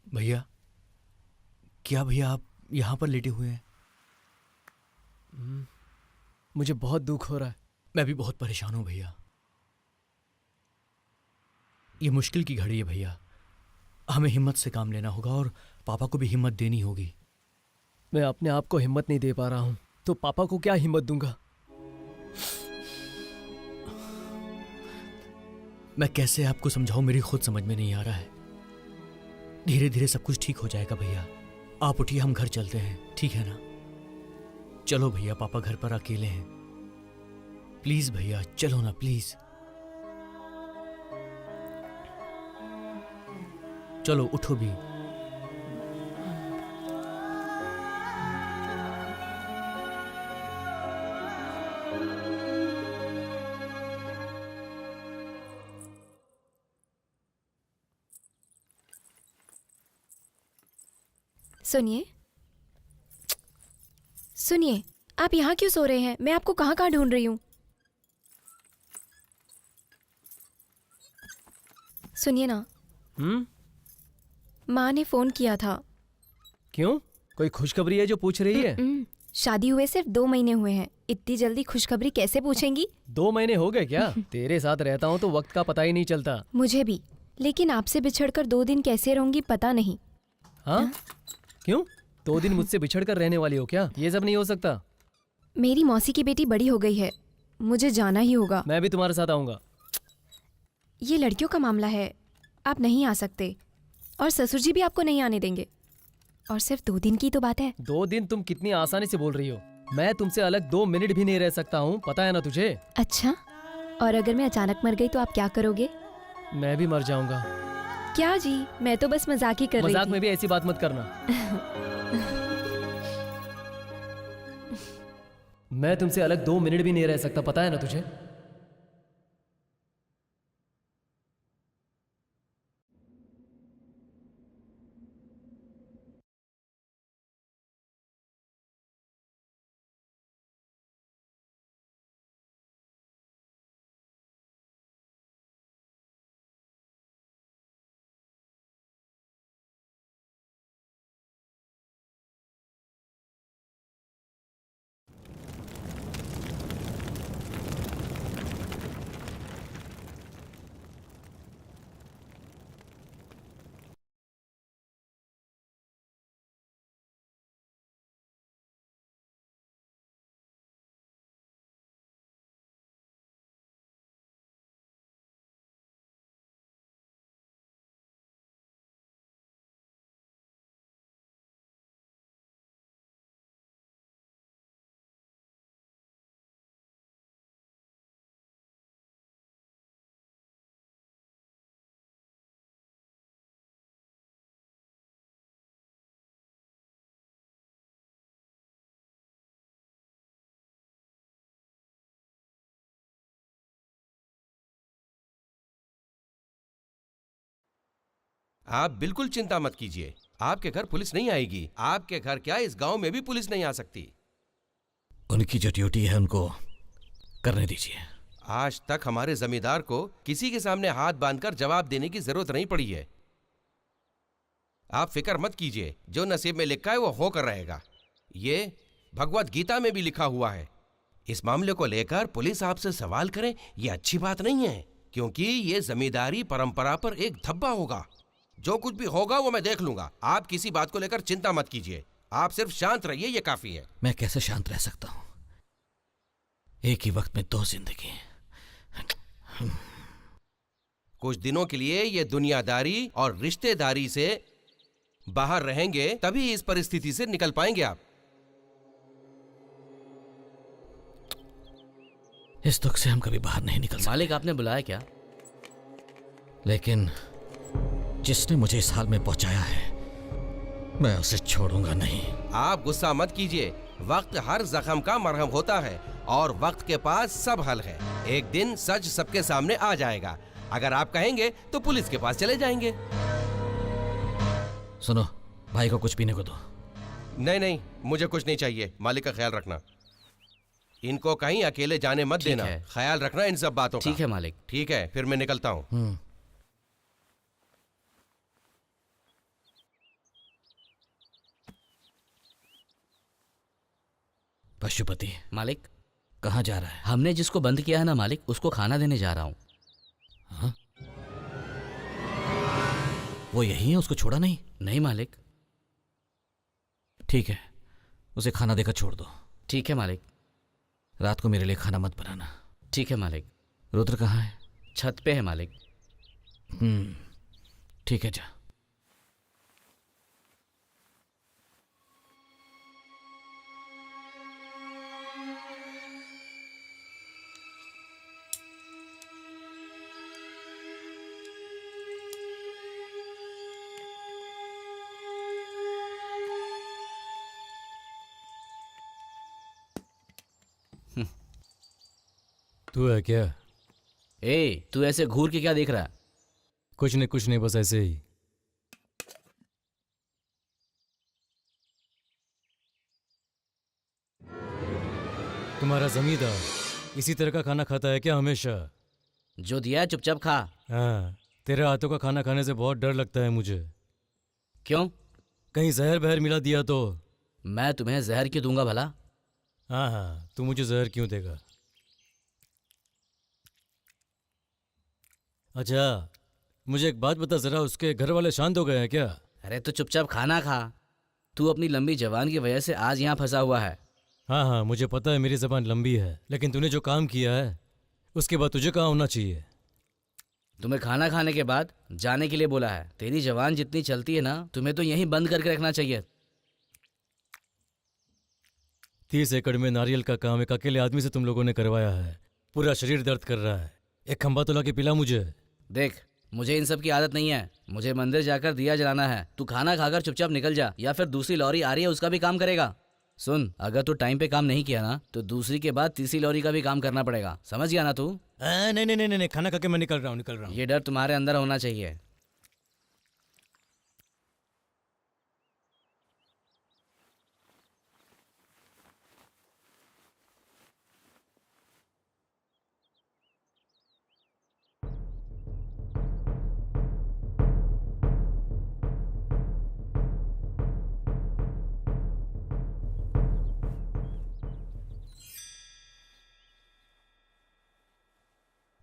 भैया, क्या भैया आप यहाँ पर लेटे हुए हैं? मुझे बहुत दुख हो रहा है। मैं भी बहुत परेशान हूँ भैया। ये मुश्किल की घड़ी है भैया, हमें हिम्मत से काम लेना होगा और पापा को भी हिम्मत देनी होगी। मैं अपने आप को हिम्मत नहीं दे पा रहा हूँ, तो पापा को क्या हिम्मत दूंगा? मैं कैसे आपको समझाऊं, मेरी खुद समझ में नहीं आ रहा है। धीरे धीरे सब कुछ ठीक हो जाएगा भैया। आप उठिए, हम घर चलते हैं, ठीक है ना? चलो भैया, पापा घर पर अकेले हैं। प्लीज भैया, चलो ना प्लीज। चलो उठो भी। सुनिए सुनिए, आप यहाँ क्यों सो रहे हैं? मैं आपको कहाँ कहाँ ढूंढ रही हूँ। सुनिए ना, माँ ने फोन किया था। क्यों? कोई खुशखबरी है जो पूछ रही है? शादी हुए सिर्फ 2 महीने हुए हैं, इतनी जल्दी खुशखबरी कैसे पूछेंगी? 2 महीने हो गए क्या? तेरे साथ रहता हूँ तो वक्त का पता ही नहीं चलता। मुझे भी, लेकिन आपसे बिछड़कर 2 दिन कैसे रहूंगी पता नहीं। हाँ? क्यों? 2 दिन मुझसे बिछड़कर रहने वाली हो क्या? ये सब नहीं हो सकता। मेरी मौसी की बेटी बड़ी हो गई है, मुझे जाना ही होगा। मैं भी तुम्हारे साथ आऊंगा। ये लड़कियों का मामला है, आप नहीं आ सकते, और ससुर जी भी आपको नहीं आने देंगे। और सिर्फ 2 दिन की तो बात है। 2 दिन तुम कितनी आसानी से बोल रही हो। मैं तुमसे अलग 2 मिनट भी नहीं रह सकता हूँ, पता है ना तुझे? अच्छा, और अगर मैं अचानक मर गई तो आप क्या करोगे? मैं भी मर जाऊंगा। क्या जी, मैं तो बस मजाक ही कर रही थी। मजाक में भी ऐसी बात मत करना। मैं तुमसे अलग 2 मिनट भी नहीं रह सकता, पता है ना तुझे? आप बिल्कुल चिंता मत कीजिए, आपके घर पुलिस नहीं आएगी। आपके घर क्या, इस गांव में भी पुलिस नहीं आ सकती। उनकी जो ड्यूटी है उनको करने दीजिए। आज तक हमारे जमींदार को किसी के सामने हाथ बांधकर जवाब देने की जरूरत नहीं पड़ी है। आप फिक्र मत कीजिए, जो नसीब में लिखा है वो होकर रहेगा। ये भगवत गीता में भी लिखा हुआ है। इस मामले को लेकर पुलिस आपसे सवाल करे, ये अच्छी बात नहीं है, क्योंकि ये जमींदारी परंपरा पर एक धब्बा होगा। जो कुछ भी होगा वो मैं देख लूंगा। आप किसी बात को लेकर चिंता मत कीजिए, आप सिर्फ शांत रहिए, ये काफी है। मैं कैसे शांत रह सकता हूँ? एक ही वक्त में 2 जिंदगी। कुछ दिनों के लिए ये दुनियादारी और रिश्तेदारी से बाहर रहेंगे, तभी इस परिस्थिति से निकल पाएंगे आप। इस दुख से हम कभी बाहर नहीं निकल सकते। मालिक, आपने बुलाया क्या? लेकिन जिसने मुझे इस हाल में पहुंचाया है, मैं उसे छोड़ूंगा नहीं। आप गुस्सा मत कीजिए, वक्त हर जख्म का मरहम होता है और वक्त के पास सब हल है। एक दिन सच सबके सामने आ जाएगा। अगर आप कहेंगे तो पुलिस के पास चले जाएंगे। सुनो, भाई को कुछ पीने को दो। नहीं नहीं, मुझे कुछ नहीं चाहिए। मालिक का ख्याल रखना, इनको कहीं अकेले जाने मत देना। ख्याल रखना इन सब बातों का। ठीक है मालिक। ठीक है, फिर मैं निकलता हूँ। पशुपति मालिक, कहाँ जा रहा है? हमने जिसको बंद किया है ना मालिक, उसको खाना देने जा रहा हूँ। हाँ? वो यही है, उसको छोड़ा नहीं? नहीं मालिक। ठीक है, उसे खाना देकर छोड़ दो। ठीक है मालिक। रात को मेरे लिए खाना मत बनाना। ठीक है मालिक। रुद्र कहाँ है? छत पे है मालिक। ठीक है, जा। तू है क्या? तू ऐसे घूर के क्या देख रहा है? कुछ नहीं, बस ऐसे ही। तुम्हारा जमींदार इसी तरह का खाना खाता है क्या हमेशा? जो दिया है चुपचाप खा। हाँ, तेरे हाथों का खाना खाने से बहुत डर लगता है मुझे। क्यों? कहीं जहर बहर मिला दिया तो? मैं तुम्हें जहर क्यों दूंगा भला? हाँ हाँ, तू मुझे जहर क्यों देगा? अच्छा, मुझे एक बात बता जरा, उसके घर वाले शांत हो गए हैं क्या? अरे तो चुपचाप खाना खा। तू अपनी लंबी जबान की वजह से आज यहाँ फंसा हुआ है। हाँ हाँ, मुझे पता है मेरी जबान लंबी है, लेकिन तूने जो काम किया है उसके बाद तुझे कहाँ होना चाहिए? तुम्हें खाना खाने के बाद जाने के लिए बोला है। तेरी जबान जितनी चलती है ना, तुम्हें तो यहीं बंद करके रखना चाहिए। 30 एकड़ में नारियल का काम एक अकेले आदमी से तुम लोगों ने करवाया है। पूरा शरीर दर्द कर रहा है। एक खंबा तो ला के पिला मुझे। देख, मुझे इन सब की आदत नहीं है। मुझे मंदिर जाकर दिया जलाना है। तू खाना खाकर चुपचाप निकल जा, या फिर दूसरी लॉरी आ रही है उसका भी काम करेगा। सुन, अगर तू टाइम पे काम नहीं किया ना तो दूसरी के बाद तीसरी लॉरी का भी काम करना पड़ेगा। समझ गया ना तू? नहीं नहीं नहीं नहीं, खाना खा के मैं निकल रहा हूँ। ये डर तुम्हारे अंदर होना चाहिए।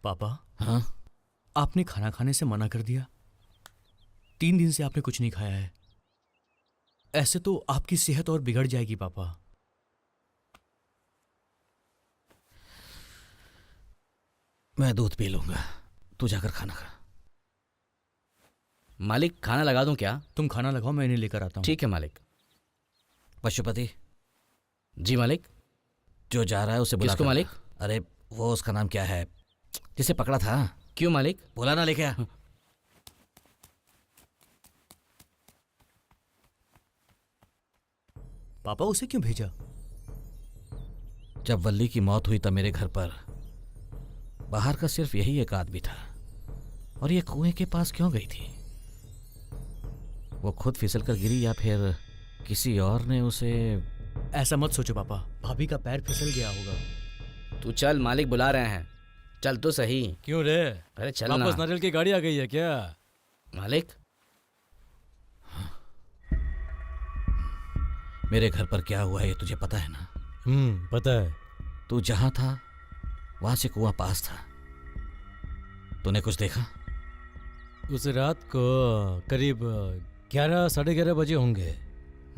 पापा, हाँ? आपने खाना खाने से मना कर दिया। 3 दिन से आपने कुछ नहीं खाया है। ऐसे तो आपकी सेहत और बिगड़ जाएगी पापा। मैं दूध पी लूंगा, तू जाकर खाना खा। मालिक, खाना लगा दूं क्या? तुम खाना लगाओ, मैं इन्हें लेकर आता हूँ। ठीक है मालिक। पशुपति। जी मालिक। जो जा रहा है उसे बुला। किसको मालिक? अरे वो, उसका नाम क्या है जिसे पकड़ा था? क्यों मालिक? बोला ना, लेके आ। पापा, उसे क्यों भेजा? जब वल्ली की मौत हुई तब मेरे घर पर बाहर का सिर्फ यही एक आदमी था, और ये कुएं के पास क्यों गई थी? वो खुद फिसल कर गिरी या फिर किसी और ने उसे? ऐसा मत सोचो पापा, भाभी का पैर फिसल गया होगा। तू चल, मालिक बुला रहे हैं। चल तो सही। क्यों रे? अरे चल ना। वापस नारियल की गाड़ी आ गई है क्या? मालिक, मेरे घर पर क्या हुआ है ये तुझे पता है ना? पता है। तू जहां था वहां से कुआं पास था। तूने कुछ देखा? उस रात को करीब 11 साढ़े 11 बजे होंगे।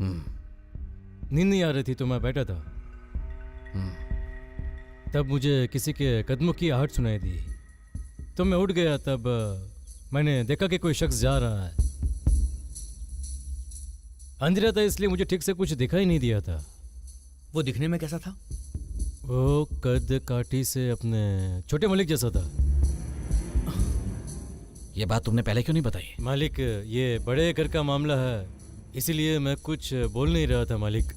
नींद नहीं आ रही थी तो मैं बैठा था। तब मुझे किसी के कदमों की आहट सुनाई दी, तो मैं उठ गया। तब मैंने देखा कि कोई शख्स जा रहा है। अंधेरा था इसलिए मुझे ठीक से कुछ दिखाई नहीं दिया था। वो दिखने में कैसा था? वो कद काठी से अपने छोटे मलिक जैसा था। ये बात तुमने पहले क्यों नहीं बताई? मालिक, ये बड़े घर का मामला है, इसीलिए मैं कुछ बोल नहीं रहा था मालिक।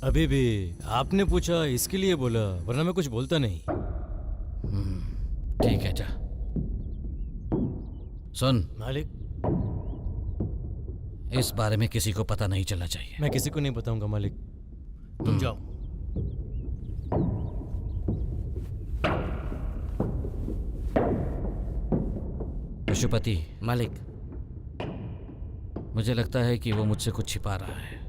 अभी भी आपने पूछा इसके लिए बोला, वरना मैं कुछ बोलता नहीं। ठीक है, जा। सुन मालिक, इस बारे में किसी को पता नहीं चलना चाहिए। मैं किसी को नहीं बताऊंगा मालिक। तुम जाओ। पशुपति। मालिक। मुझे लगता है कि वो मुझसे कुछ छिपा रहा है,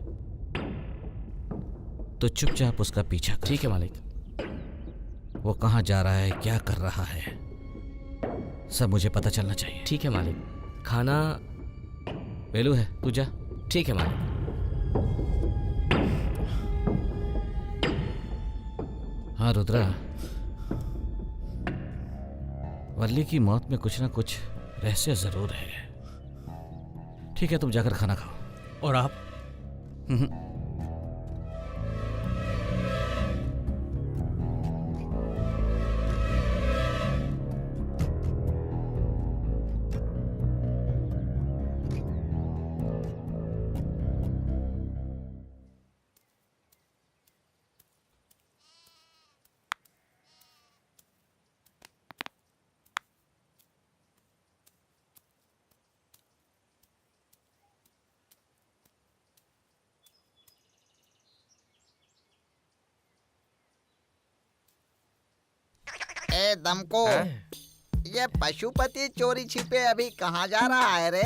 तो चुपचाप उसका पीछा कर। ठीक है मालिक। वो कहाँ जा रहा है, क्या कर रहा है, सब मुझे पता चलना चाहिए। ठीक है मालिक। खाना वेलू है, तू जा। ठीक है मालिक। हाँ रुद्रा, वल्ली की मौत में कुछ ना कुछ रहस्य जरूर है। ठीक है, तुम जाकर खाना खाओ। और आप? अरे दमको, ये पशुपति चोरी छिपे अभी कहाँ जा रहा है रे?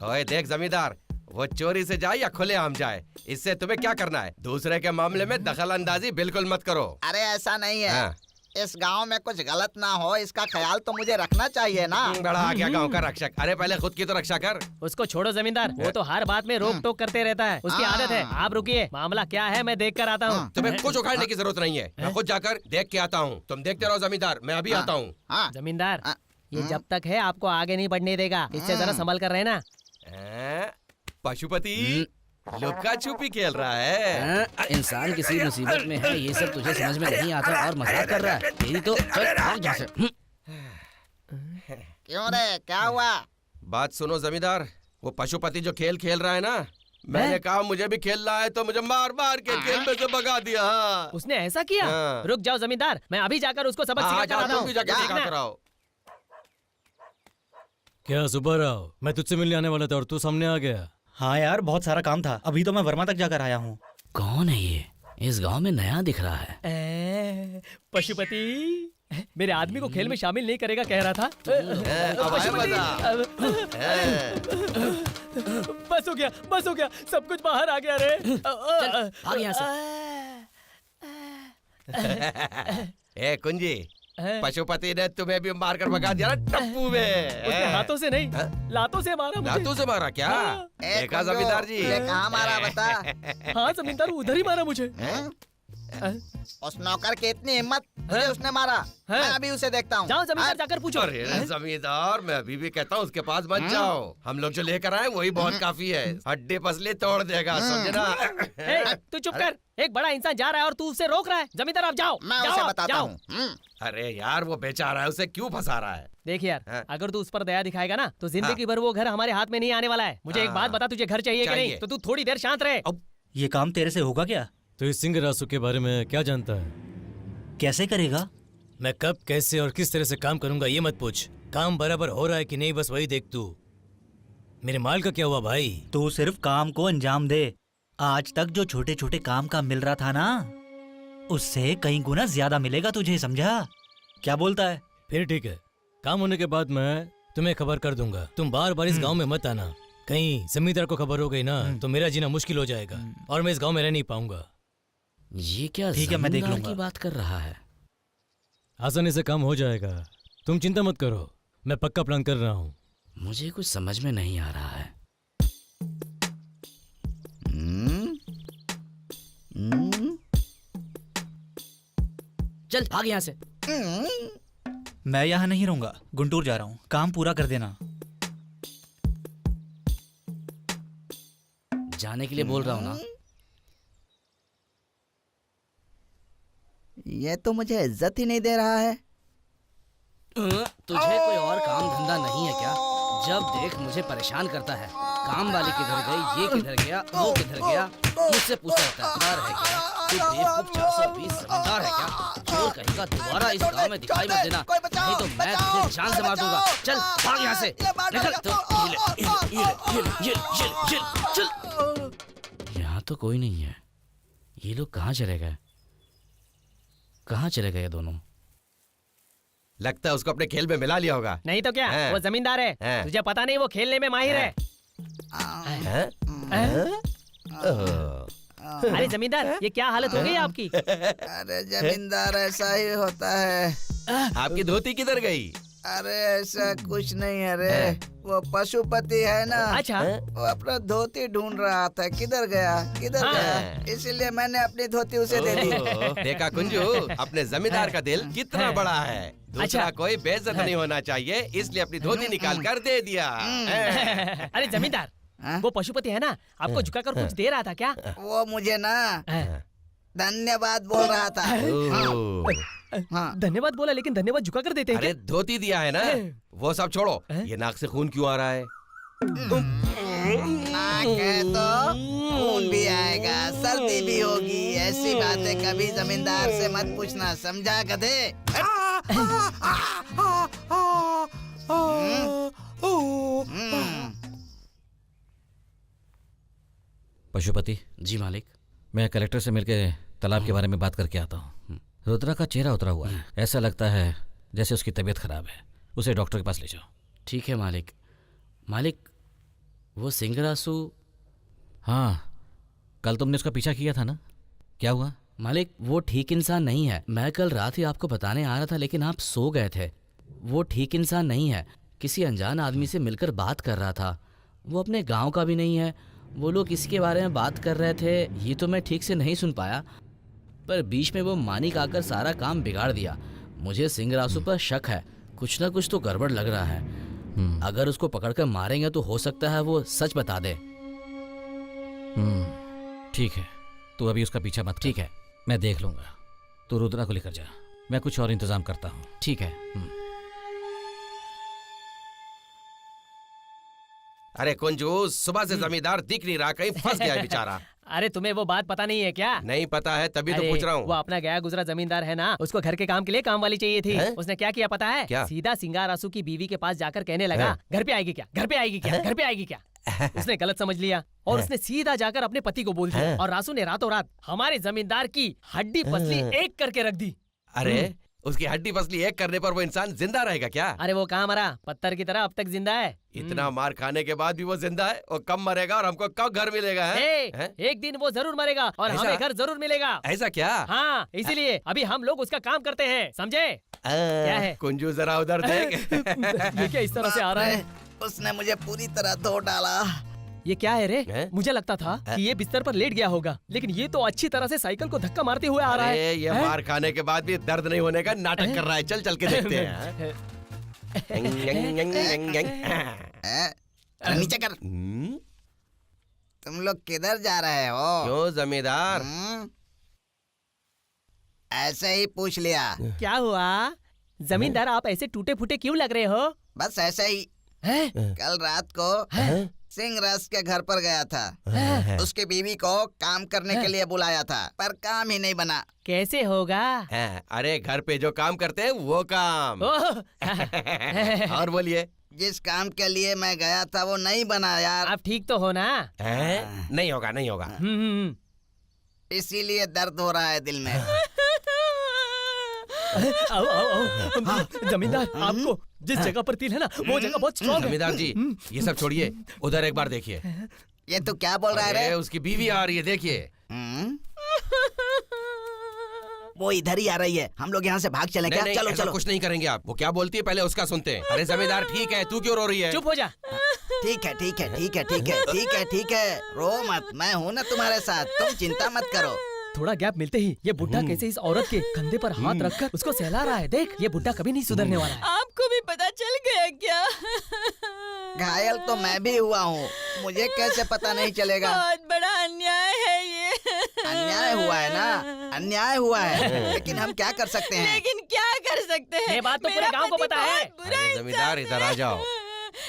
ओए देख जमींदार, वो चोरी से जाए या खुले आम जाए, इससे तुम्हें क्या करना है? दूसरे के मामले में दखल अंदाजी बिल्कुल मत करो। अरे ऐसा नहीं है, इस गांव में कुछ गलत ना हो इसका ख्याल तो मुझे रखना चाहिए ना। बड़ा आ गया गांव का रक्षक। अरे पहले खुद की तो रक्षा कर। उसको छोड़ो जमींदार, वो तो हर बात में रोक टोक करते रहता है, उसकी आदत है। आप रुकिए, मामला क्या है मैं देख कर आता हूँ। तुम्हें कुछ उखाड़ने की जरूरत नहीं है, मैं खुद जाकर देख के आता हूँ। तुम देखते रहो जमींदार, मैं अभी आता हूँ। जमींदार, ये जब तक है आपको आगे नहीं बढ़ने देगा, इससे जरा संभल कर रहना। पशुपति लुक्का छुपी खेल रहा है। इंसान किसी मुसीबत में है, ये सब तुझे समझ में नहीं आता और मजाक कर रहा है। तेरी तो क्यों रे, क्या हुआ? बात सुनो जमींदार, वो पशुपति जो खेल खेल रहा है ना, मैंने कहा मुझे भी खेलना है तो मुझे मार मार के खेल में से भगा दिया। उसने ऐसा किया? रुक जाओ जमींदार, मैं अभी जाकर उसको सबक सिखा कर आता हूँ। क्या सुब्बाराव, मैं तुझसे मिलने आने वाला था और तू सामने आ गया। हाँ यार, बहुत सारा काम था, अभी तो मैं वर्मा तक जाकर आया हूँ। कौन है ये? इस गांव में नया दिख रहा है। पशुपति मेरे आदमी को खेल में शामिल नहीं करेगा कह रहा था। बस हो गया, सब कुछ बाहर आ गया रे। भाग यहाँ से। ए कुंजी, पशुपति ने तुम्हें भी मारकर भगा दिया ना टप्पू में। उसने हाथों से नहीं, लातों से मारा मुझे। लातों से मारा क्या? देखा जमींदार जी? कहाँ मारा बता? हाँ जमींदार, उधर ही मारा मुझे। उस नौकर की इतनी हिम्मत, मुझे उसने मारा। मैं अभी उसे देखता हूँ। जाओ जमींदार, जाकर पूछो। अरे जमींदार, मैं अभी भी कहता हूँ उसके पास मत जाओ। हम लोग जो लेकर आए वही बहुत काफी है, हड्डी पसली तोड़ देगा, समझना। तू चुप कर, एक बड़ा इंसान जा रहा है और तू उसे रोक रहा है। जमींदार आप जाओ। मैं उसे बताता हूँ। अरे यार, वो बेचारा है, उसे क्यों फंसा रहा है? देख यार, अगर तू उस पर दया दिखाएगा ना तो जिंदगी भर वो घर हमारे हाथ में नहीं आने वाला है। मुझे एक बात बता, तुझे घर चाहिए कि नहीं? तो तू थोड़ी देर शांत रहे। ये काम तेरे से होगा क्या? तो इस सिंह रासू के बारे में क्या जानता है? कैसे करेगा? मैं कब, कैसे और किस तरह से काम करूंगा ये मत पूछ। काम बराबर हो रहा है कि नहीं बस वही देख तू। मेरे माल का क्या हुआ भाई? तू सिर्फ काम को अंजाम दे। आज तक जो छोटे छोटे काम का मिल रहा था ना, उससे कई गुना ज्यादा मिलेगा तुझे, समझा? क्या बोलता है? फिर ठीक है, काम होने के बाद मैं तुम्हें खबर कर दूंगा। तुम बार बार इस गांव में मत आना, कहीं जमींदार को खबर हो गई ना तो मेरा जीना मुश्किल हो जाएगा और मैं इस गांव में रह नहीं पाऊंगा। ये क्या ठीक है, मैं देख लूंगा। की बात कर रहा है? आसानी से काम हो जाएगा, तुम चिंता मत करो, मैं पक्का प्लान कर रहा हूँ। मुझे कुछ समझ में नहीं आ रहा है। चल भाग यहाँ से। मैं यहाँ नहीं रहूंगा, गुंटूर जा रहा हूँ। काम पूरा कर देना। जाने के लिए बोल रहा हूँ ना। ये तो मुझे इज्जत ही नहीं दे रहा है। तुझे कोई और काम धंधा नहीं है क्या? जब देख मुझे परेशान करता है। काम वाली किधर गई, ये किधर गया, वो किधर गया, मुझसे पूछता रहता है। है क्या तू बेवकूफ 420 जमींदार है क्या? चोर कहीं का दोबारा इस गांव में दिखाई मत देना, नहीं तो मैं तुझे जान से मार दूंगा। चल भाग यहाँ से, निकल। चल। यहाँ तो कोई नहीं है। ये लोग कहाँ चले गए? कहाँ चले गए दोनों? लगता है उसको अपने खेल में मिला लिया होगा। नहीं तो क्या, वो जमींदार है। तुझे पता नहीं वो खेलने में माहिर है। अरे जमींदार, ये क्या हालत हो गई आपकी? अरे जमींदार, ऐसा ही होता है। आपकी धोती किधर गई? अरे ऐसा कुछ नहीं है रे, वो पशुपति है ना। अच्छा। वो अपना धोती ढूंढ रहा था, किधर गया, इसीलिए मैंने अपनी धोती उसे दे दी। देखा कुंजू, अपने जमींदार का दिल कितना बड़ा है। दूसरा कोई बेइज्जत नहीं होना चाहिए, इसलिए अपनी धोती निकाल कर दे दिया। अरे जमींदार, वो पशुपति है ना, आपको झुकाकर कुछ दे रहा था क्या? वो मुझे ना धन्यवाद बोल रहा था। धन्यवाद बोला, लेकिन धन्यवाद झुकाकर देते हैं। अरे धोती दिया है ना, वो सब छोड़ो। ये नाक से खून क्यों आ रहा है? नाक है तो खून भी आएगा, सर्दी भी होगी। ऐसी बातें कभी जमींदार से मत पूछना, समझा गधे? पशुपति जी मालिक, मैं कलेक्टर से मिलकर तालाब के बारे में बात करके आता हूँ। रुद्रा का चेहरा उतरा हुआ है, ऐसा लगता है जैसे उसकी तबीयत खराब है, उसे डॉक्टर के पास ले जाओ। ठीक है मालिक। मालिक, वो सिंगरासु। हाँ, कल तुमने उसका पीछा किया था ना, क्या हुआ? मालिक, वो ठीक इंसान नहीं है। मैं कल रात ही आपको बताने आ रहा था, लेकिन आप सो गए थे। वो ठीक इंसान नहीं है। किसी अनजान आदमी से मिलकर बात कर रहा था। वो अपने गांव का भी नहीं है। वो लोग किसी के बारे में बात कर रहे थे, ये तो मैं ठीक से नहीं सुन पाया, पर बीच में वो मानिक आकर सारा काम बिगाड़ दिया। मुझे सिंगरासु पर शक है, कुछ ना कुछ तो गड़बड़ लग रहा है। अगर उसको पकड़कर मारेंगे तो हो सकता है वो सच बता दे। ठीक है, तू अभी उसका पीछा मत। ठीक है, मैं देख लूंगा। तू रुद्रा को लेकर जा, मैं कुछ और इंतजाम करता हूँ। ठीक है। अरे कुंजूस, सुबह से जमींदार दिख नहीं रहा, कहीं फंस गया है बेचारा। अरे तुम्हें वो बात पता नहीं है क्या? नहीं पता है, तभी तो अरे, पूछ रहा वो हूँ। अपना गया गुजरा जमींदार है ना, उसको घर के काम के लिए काम वाली चाहिए थी। उसने क्या किया पता है? क्या? सीधा सिंगारासु की बीवी के पास जाकर कहने लगा, घर पे आएगी क्या, घर पे आएगी क्या, घर पे आएगी क्या। उसने गलत समझ लिया और उसने सीधा जाकर अपने पति को बोल दिया, और रासू ने रातों रात हमारे जमींदार की हड्डी पसली एक करके रख दी। अरे उसकी हड्डी पसली एक करने पर वो इंसान जिंदा रहेगा क्या? अरे वो कहाँ मरा, पत्थर की तरह अब तक जिंदा है। इतना मार खाने के बाद भी वो जिंदा है? वो कब मरेगा और हमको कब घर मिलेगा? है? एक दिन वो जरूर मरेगा और ऐसा? हमें घर जरूर मिलेगा। ऐसा क्या? हाँ, इसीलिए अभी हम लोग उसका काम करते हैं, समझे? क्या है? कुंजू जरा उधर देख। ये क्या इस तरह से आ रहा है? उसने मुझे पूरी तरह धो डाला। ये क्या है रे? मुझे लगता था कि ये बिस्तर पर लेट गया होगा, लेकिन ये तो अच्छी तरह से साइकिल को धक्का मारते हुए आ रहा है। ये मार खाने के बाद भी दर्द नहीं होने का नाटक कर रहा है। चल चल के देखते हैं। नीचे कर। तुम लोग किधर जा रहे हो? क्यों जमींदार? ऐसे ही पूछ लिया। क्या हुआ जमींदार, आप ऐसे टूटे फूटे क्यों लग रहे हो? बस ऐसे ही। कल रात को सिंह रस के घर पर गया था। उसकी बीवी को काम करने के लिए बुलाया था, पर काम ही नहीं बना। कैसे होगा? अरे घर पे जो काम करते हैं वो काम। और बोलिए। जिस काम के लिए मैं गया था वो नहीं बना यार। आप ठीक तो हो ना? नहीं होगा, नहीं होगा। इसीलिए दर्द हो रहा है दिल में। आओ, आओ, आओ। जमींदार, आपको जिस जगह पर तिल है ना, वो जगह बहुत स्ट्रॉन्ग है। जमींदार जी, ये सब छोड़िए, उधर एक बार देखिए। ये तो क्या बोल रहा है रे? उसकी बीवी आ रही है, देखिए। वो इधर ही आ रही है, हम लोग यहाँ से भाग चले क्या? चलो चलो। कुछ नहीं करेंगे आप। वो क्या बोलती है पहले उसका सुनते हैं। अरे जमींदार ठीक है, तू क्यों रो रही है? चुप हो जा। ठीक है ठीक है ठीक है ठीक है ठीक है ठीक है, रो मत, मैं हूँ ना तुम्हारे साथ, तुम चिंता मत करो। थोड़ा गैप मिलते ही ये बुढ़ा कैसे इस औरत के कंधे पर हाथ रखकर उसको सहला रहा है। देख, ये बुढ़ा कभी नहीं सुधरने वाला है। आपको भी पता चल गया क्या? घायल तो मैं भी हुआ हूँ, मुझे कैसे पता नहीं चलेगा? बहुत बड़ा अन्याय है ये। अन्याय हुआ है ना, अन्याय हुआ है, लेकिन हम क्या कर सकते हैं? लेकिन क्या कर सकते हैं? ये बात तो पूरे गांव को पता है। जमींदार इधर आ जाओ।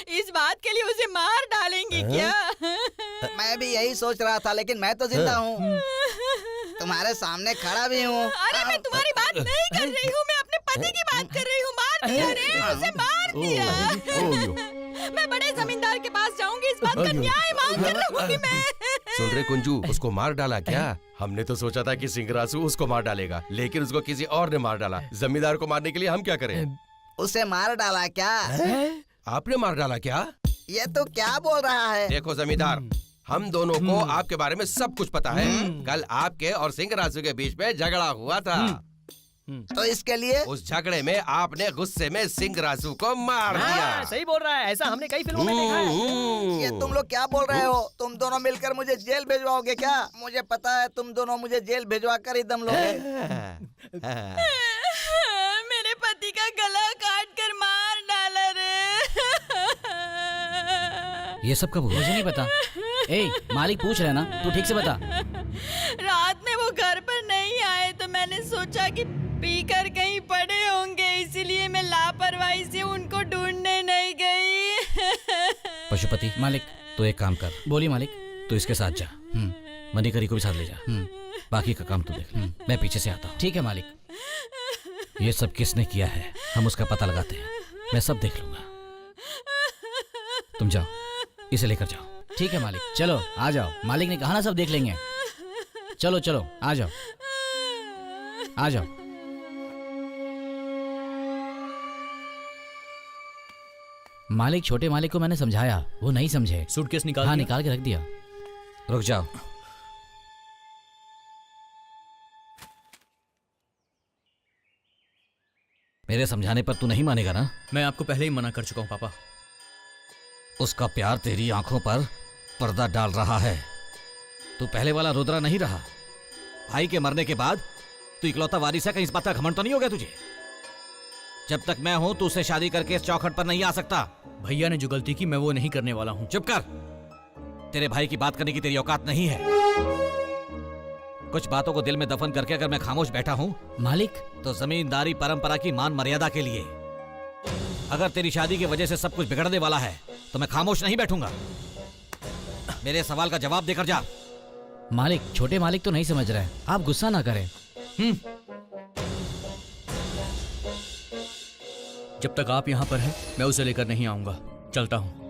इस बात के लिए उसे मार डालेंगे क्या? मैं भी यही सोच रहा था, लेकिन मैं तो जिंदा हूँ, तुम्हारे सामने खड़ा भी हूँ। अरे मैं तुम्हारी बात नहीं कर रही हूँ, मैं अपने पति की बात कर रही हूँ। मार दिया रे, उसे मार दिया। मैं बड़े जमींदार के पास जाऊंगी, इस बात का न्याय मांग कर रहूंगी मैं। सुन रहे कुंजू, उसको मार डाला क्या? हमने तो सोचा था कि सिंगरासु उसको मार डालेगा, लेकिन उसको किसी और ने मार डाला। जमींदार को मारने के लिए हम क्या करें? उसे मार डाला क्या? आपने मार डाला क्या? ये तो क्या बोल रहा है? देखो जमींदार, हम दोनों को आपके बारे में सब कुछ पता है। कल आपके और सिंगरासु के बीच में झगड़ा हुआ था, तो इसके लिए उस झगड़े में आपने गुस्से में सिंगरासु को मार दिया। सही बोल रहा है, ऐसा हमने कई फिल्मों में देखा है। ये तुम लोग क्या बोल रहे हो? तुम दोनों मिलकर मुझे जेल भिजवाओगे क्या? मुझे पता है तुम दोनों मुझे जेल भिजवा कर ही दम लोगे। मेरे पति का गला काट कर मार डाला रे। ये सब कब हुआ? मुझे नहीं पता। ए, मालिक पूछ रहे ना, तू ठीक से बता। रात में वो घर पर नहीं आए तो मैंने सोचा कि पीकर कहीं पड़े होंगे, इसीलिए मैं लापरवाही से उनको ढूंढने नहीं गई। पशुपति, मालिक तो एक काम कर। बोली मालिक। तू इसके साथ जा, मनीकरी को भी साथ ले जा। बाकी का काम तू देख, मैं पीछे से आता हूँ। ठीक है मालिक। ये सब किसने किया है हम उसका पता लगाते हैं, मैं सब देख लूंगा। तुम जाओ, इसे लेकर जाओ। ठीक है मालिक, चलो आ जाओ। मालिक ने कहा ना सब देख लेंगे। चलो चलो आ जाओ, आ जाओ। मालिक, छोटे मालिक को मैंने समझाया, वो नहीं समझे। सूटकेस निकाल हाँ, दिया? निकाल के रख दिया। रुक जाओ। मेरे समझाने पर तू नहीं मानेगा ना? मैं आपको पहले ही मना कर चुका हूँ पापा। उसका प्यार तेरी आंखों पर पर्दा डाल रहा है। तू पहले वाला रुद्रा नहीं रहा। भाई के मरने के बाद तू इकलौता वारिस है, कहीं इस बात का घमंड तो नहीं हो गया तुझे? जब तक मैं हूं तू उससे शादी करके इस चौखट पर नहीं आ सकता। भैया ने जो गलती की मैं वो नहीं करने वाला हूँ। चुप कर। तेरे भाई की बात करने की तेरी औकात नहीं है। कुछ बातों को दिल में दफन करके अगर मैं खामोश बैठा हूं मालिक, तो जमींदारी परंपरा की मान मर्यादा के लिए। अगर तेरी शादी की वजह से सब कुछ बिगड़ने वाला है तो मैं खामोश नहीं बैठूंगा। मेरे सवाल का जवाब देकर जा। मालिक, छोटे मालिक तो नहीं समझ रहे हैं, आप गुस्सा ना करें। जब तक आप यहाँ पर हैं मैं उसे लेकर नहीं आऊंगा। चलता हूँ।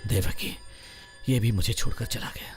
देवकी, ये भी मुझे छोड़कर चला गया।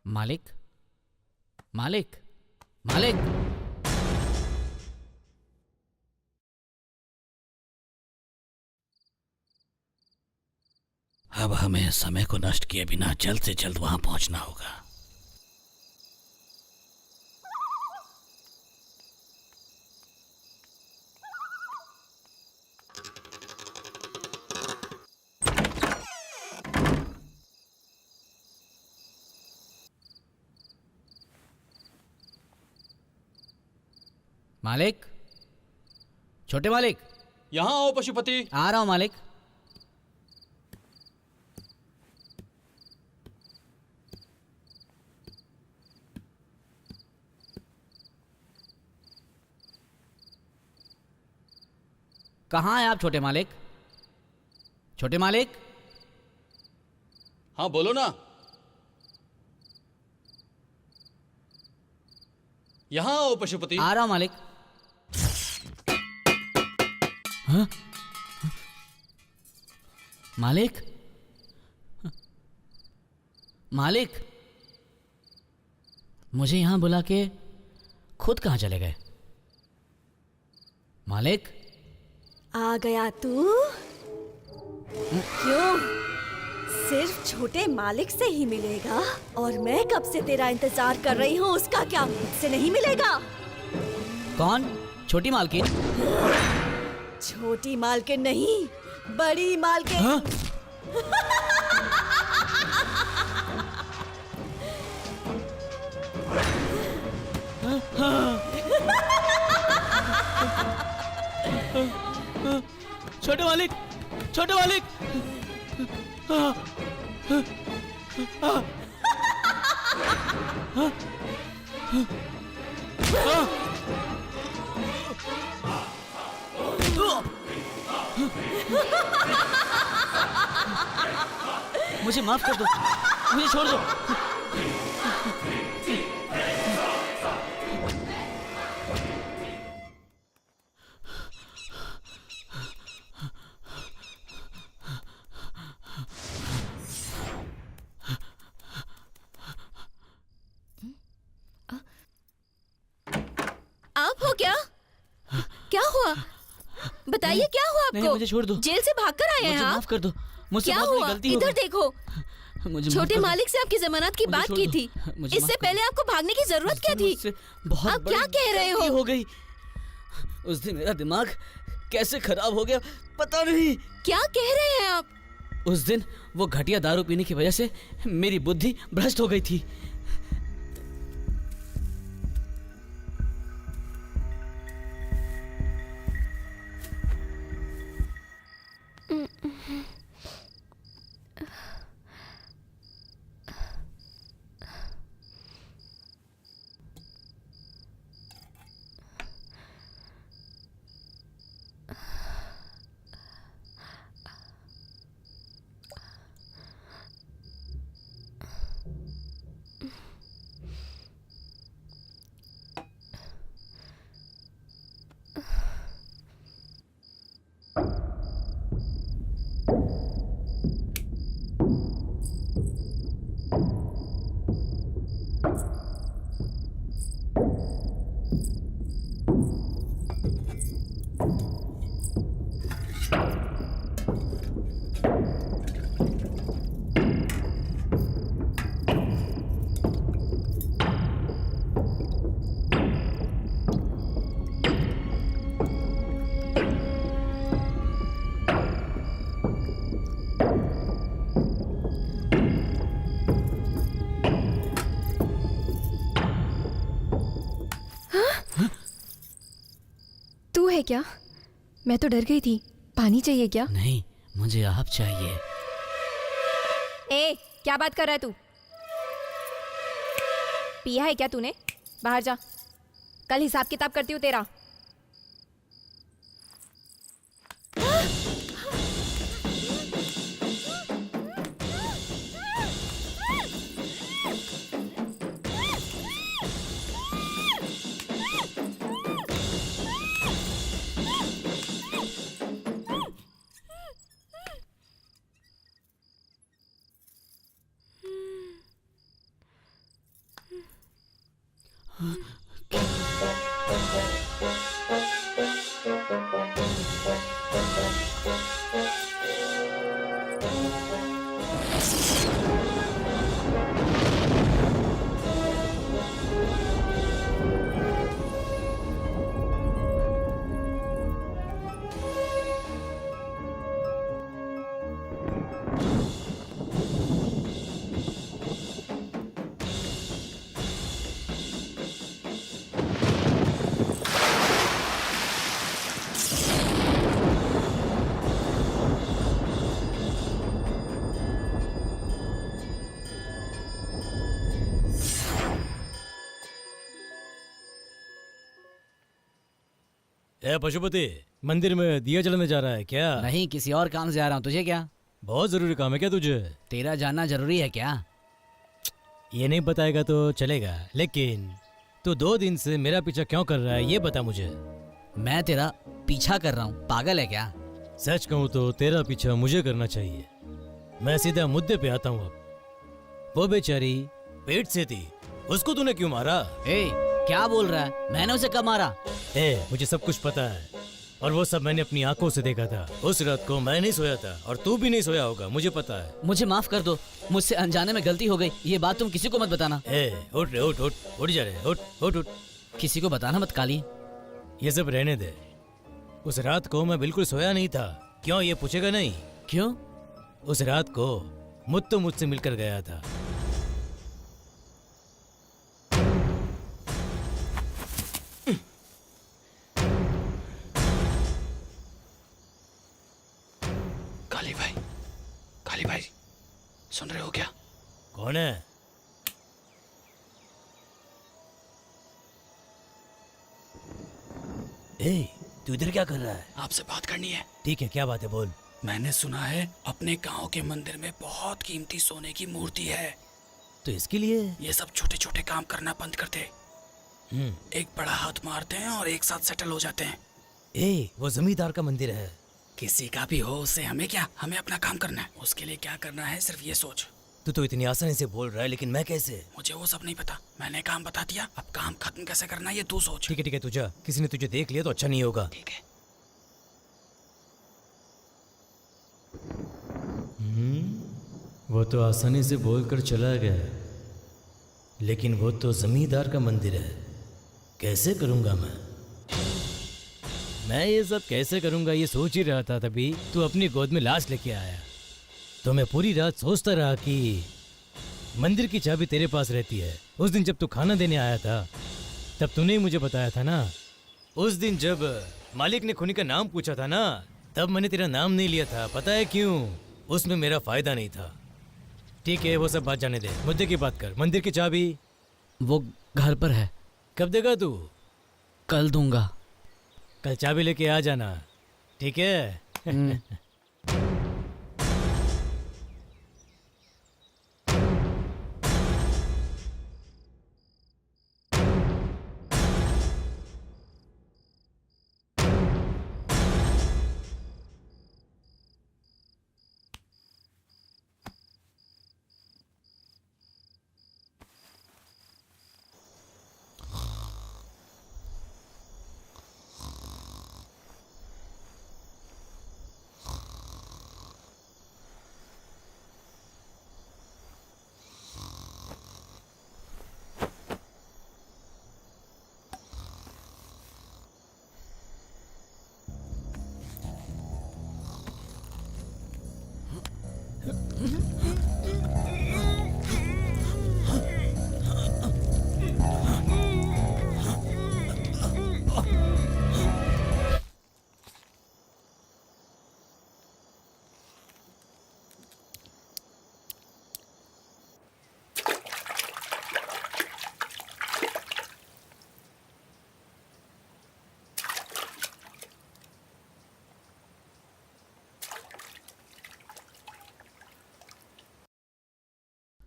मालिक, मालिक, मालिक। अब हमें समय को नष्ट किए बिना जल्द से जल्द वहां पहुंचना होगा। मालिक, छोटे मालिक। यहाँ आओ पशुपति। आ रहा हूँ मालिक। कहाँ हैं आप छोटे मालिक? छोटे मालिक। हाँ बोलो ना। यहाँ आओ पशुपति। आ रहा हूँ मालिक। हाँ? मालिक, मालिक, मुझे यहां बुला के खुद कहाँ चले गए? मालिक। आ गया तू? क्यों? सिर्फ छोटे मालिक से ही मिलेगा? और मैं कब से तेरा इंतजार कर रही हूँ, उसका क्या मुझसे नहीं मिलेगा? कौन? छोटी मालकिन? छोटी मालकिन नहीं, बड़ी मालकिन। हाँ? छोटे मालिक, छोटे मालिक। मुझे माफ कर दो, मुझे छोड़ दो। आप हो क्या? क्या हुआ? बताइए क्या हुआ आपको? नहीं, मुझे छोड़ दो। जेल से भागकर आए हैं मुझे आप? माफ कर दो, मुझसे क्या बहुत बड़ी हुआ? गलती हो इधर गई। देखो, मुझे माफ छोटे कर दो। मालिक से आपकी जमानत की मुझे बात छोड़ की दो। थी। मुझे इससे माफ कर पहले आपको भागने की जरूरत क्या थी? बहुत आप बड़ी क्या कह रहे गलती हो? हो गई। उस दिन मेरा दिमाग कैसे खराब हो गया पता नहीं। क्या कह रहे हैं आप? उस दिन वो घटिया दारू पीने की वजह से मेरी बुद्धि भ्रष्ट हो गई थी। तू है क्या? मैं तो डर गई थी। पानी चाहिए क्या? नहीं, मुझे आप चाहिए। ए, क्या बात कर रहा है तू? पिया है क्या तूने? बाहर जा, कल हिसाब किताब करती हूँ तेरा। ए पशुपति, मंदिर में दिया जलाने जा रहा है क्या? नहीं, किसी और काम से आ रहा हूँ। तुझे क्या? बहुत जरूरी काम है क्या तुझे? तेरा जानना जरूरी है क्या? ये नहीं बताएगा तो चलेगा, लेकिन तू 2 दिन से मेरा पीछा क्यों कर रहा है ये बता मुझे। मैं तेरा पीछा कर रहा हूँ? पागल है क्या? सच कहूँ तो तेरा पीछा मुझे करना चाहिए। मैं सीधा मुद्दे पे आता हूँ। अब वो बेचारी पेट से थी, उसको तूने क्यों मारा? क्या बोल रहा है? मैंने उसे कब मारा? मुझे सब कुछ पता है, और वो सब मैंने अपनी आंखों से देखा था। उस रात को मैं नहीं सोया था और तू भी नहीं सोया होगा, मुझे पता है। मुझे माफ कर दो, मुझसे अनजाने में गलती हो गई। ये बात तुम किसी को मत बताना। उठ रे, उठ उठ उठ जा रहे, उठ उठ उठ। किसी को बताना मत काली। ये सब रहने दे। उस रात को मैं बिल्कुल सोया नहीं था। क्यों ये पूछेगा नहीं? क्यों? उस रात को मुत्तु मुझसे मिलकर गया था। काली भाई सुन रहे हो क्या? कौन है? ए, तू इधर क्या कर रहा है? आपसे बात करनी है। ठीक है, क्या बात है, बोल। मैंने सुना है अपने गांव के मंदिर में बहुत कीमती सोने की मूर्ति है। तो इसके लिए ये सब छोटे छोटे काम करना बंद कर दे। एक बड़ा हाथ मारते हैं और एक साथ सेटल हो जाते हैं। वो जमींदार का मंदिर है। किसी का भी हो उससे हमें क्या, हमें अपना काम करना है। उसके लिए क्या करना है सिर्फ ये सोच। तू तो इतनी आसानी से बोल रहा है, लेकिन मैं कैसे? मुझे वो सब नहीं पता, मैंने काम बता दिया, अब काम खत्म कैसे करना है ये तू सोच। ठीक है, तू जा। किसी ने तुझे देख लिया तो अच्छा नहीं होगा। ठीक है। वो तो आसानी से बोलकर चला गया, लेकिन वो तो जमींदार का मंदिर है। कैसे करूंगा मैं ये सब कैसे करूंगा, ये सोच ही रहा था, तभी तू अपनी गोद में लाश लेके आया। तो मैं पूरी रात सोचता रहा कि मंदिर की चाबी तेरे पास रहती है। उस दिन जब तू खाना देने आया था तब तूने ही मुझे बताया था ना। उस दिन जब मालिक ने खूनी का नाम पूछा था ना, तब मैंने तेरा नाम नहीं लिया था। पता है क्यों? उसमें मेरा फायदा नहीं था। ठीक है, वो सब बात जाने दे, मुद्दे की बात कर। मंदिर की चाबी वो घर पर है। कब देगा तू? कल दूंगा। कल चाबी लेके आ जाना, ठीक है?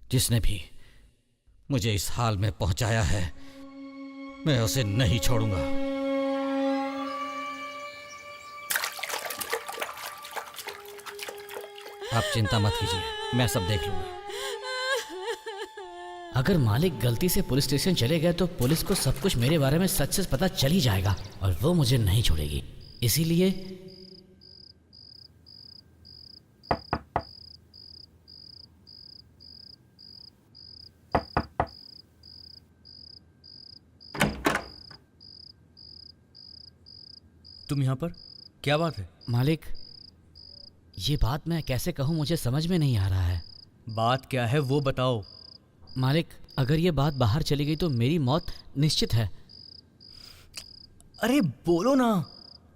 जिसने भी मुझे इस हाल में पहुंचाया है, मैं उसे नहीं छोड़ूंगा। आप चिंता मत कीजिए, मैं सब देख लूंगा। अगर मालिक गलती से पुलिस स्टेशन चले गए तो पुलिस को सब कुछ मेरे बारे में सच से पता चल ही जाएगा और वो मुझे नहीं छोड़ेगी। इसीलिए तुम यहाँ पर? क्या बात है? मालिक, ये बात मैं कैसे कहूँ, मुझे समझ में नहीं आ रहा है। बात क्या है वो बताओ। मालिक, अगर ये बात बाहर चली गई तो मेरी मौत निश्चित है। अरे बोलो ना।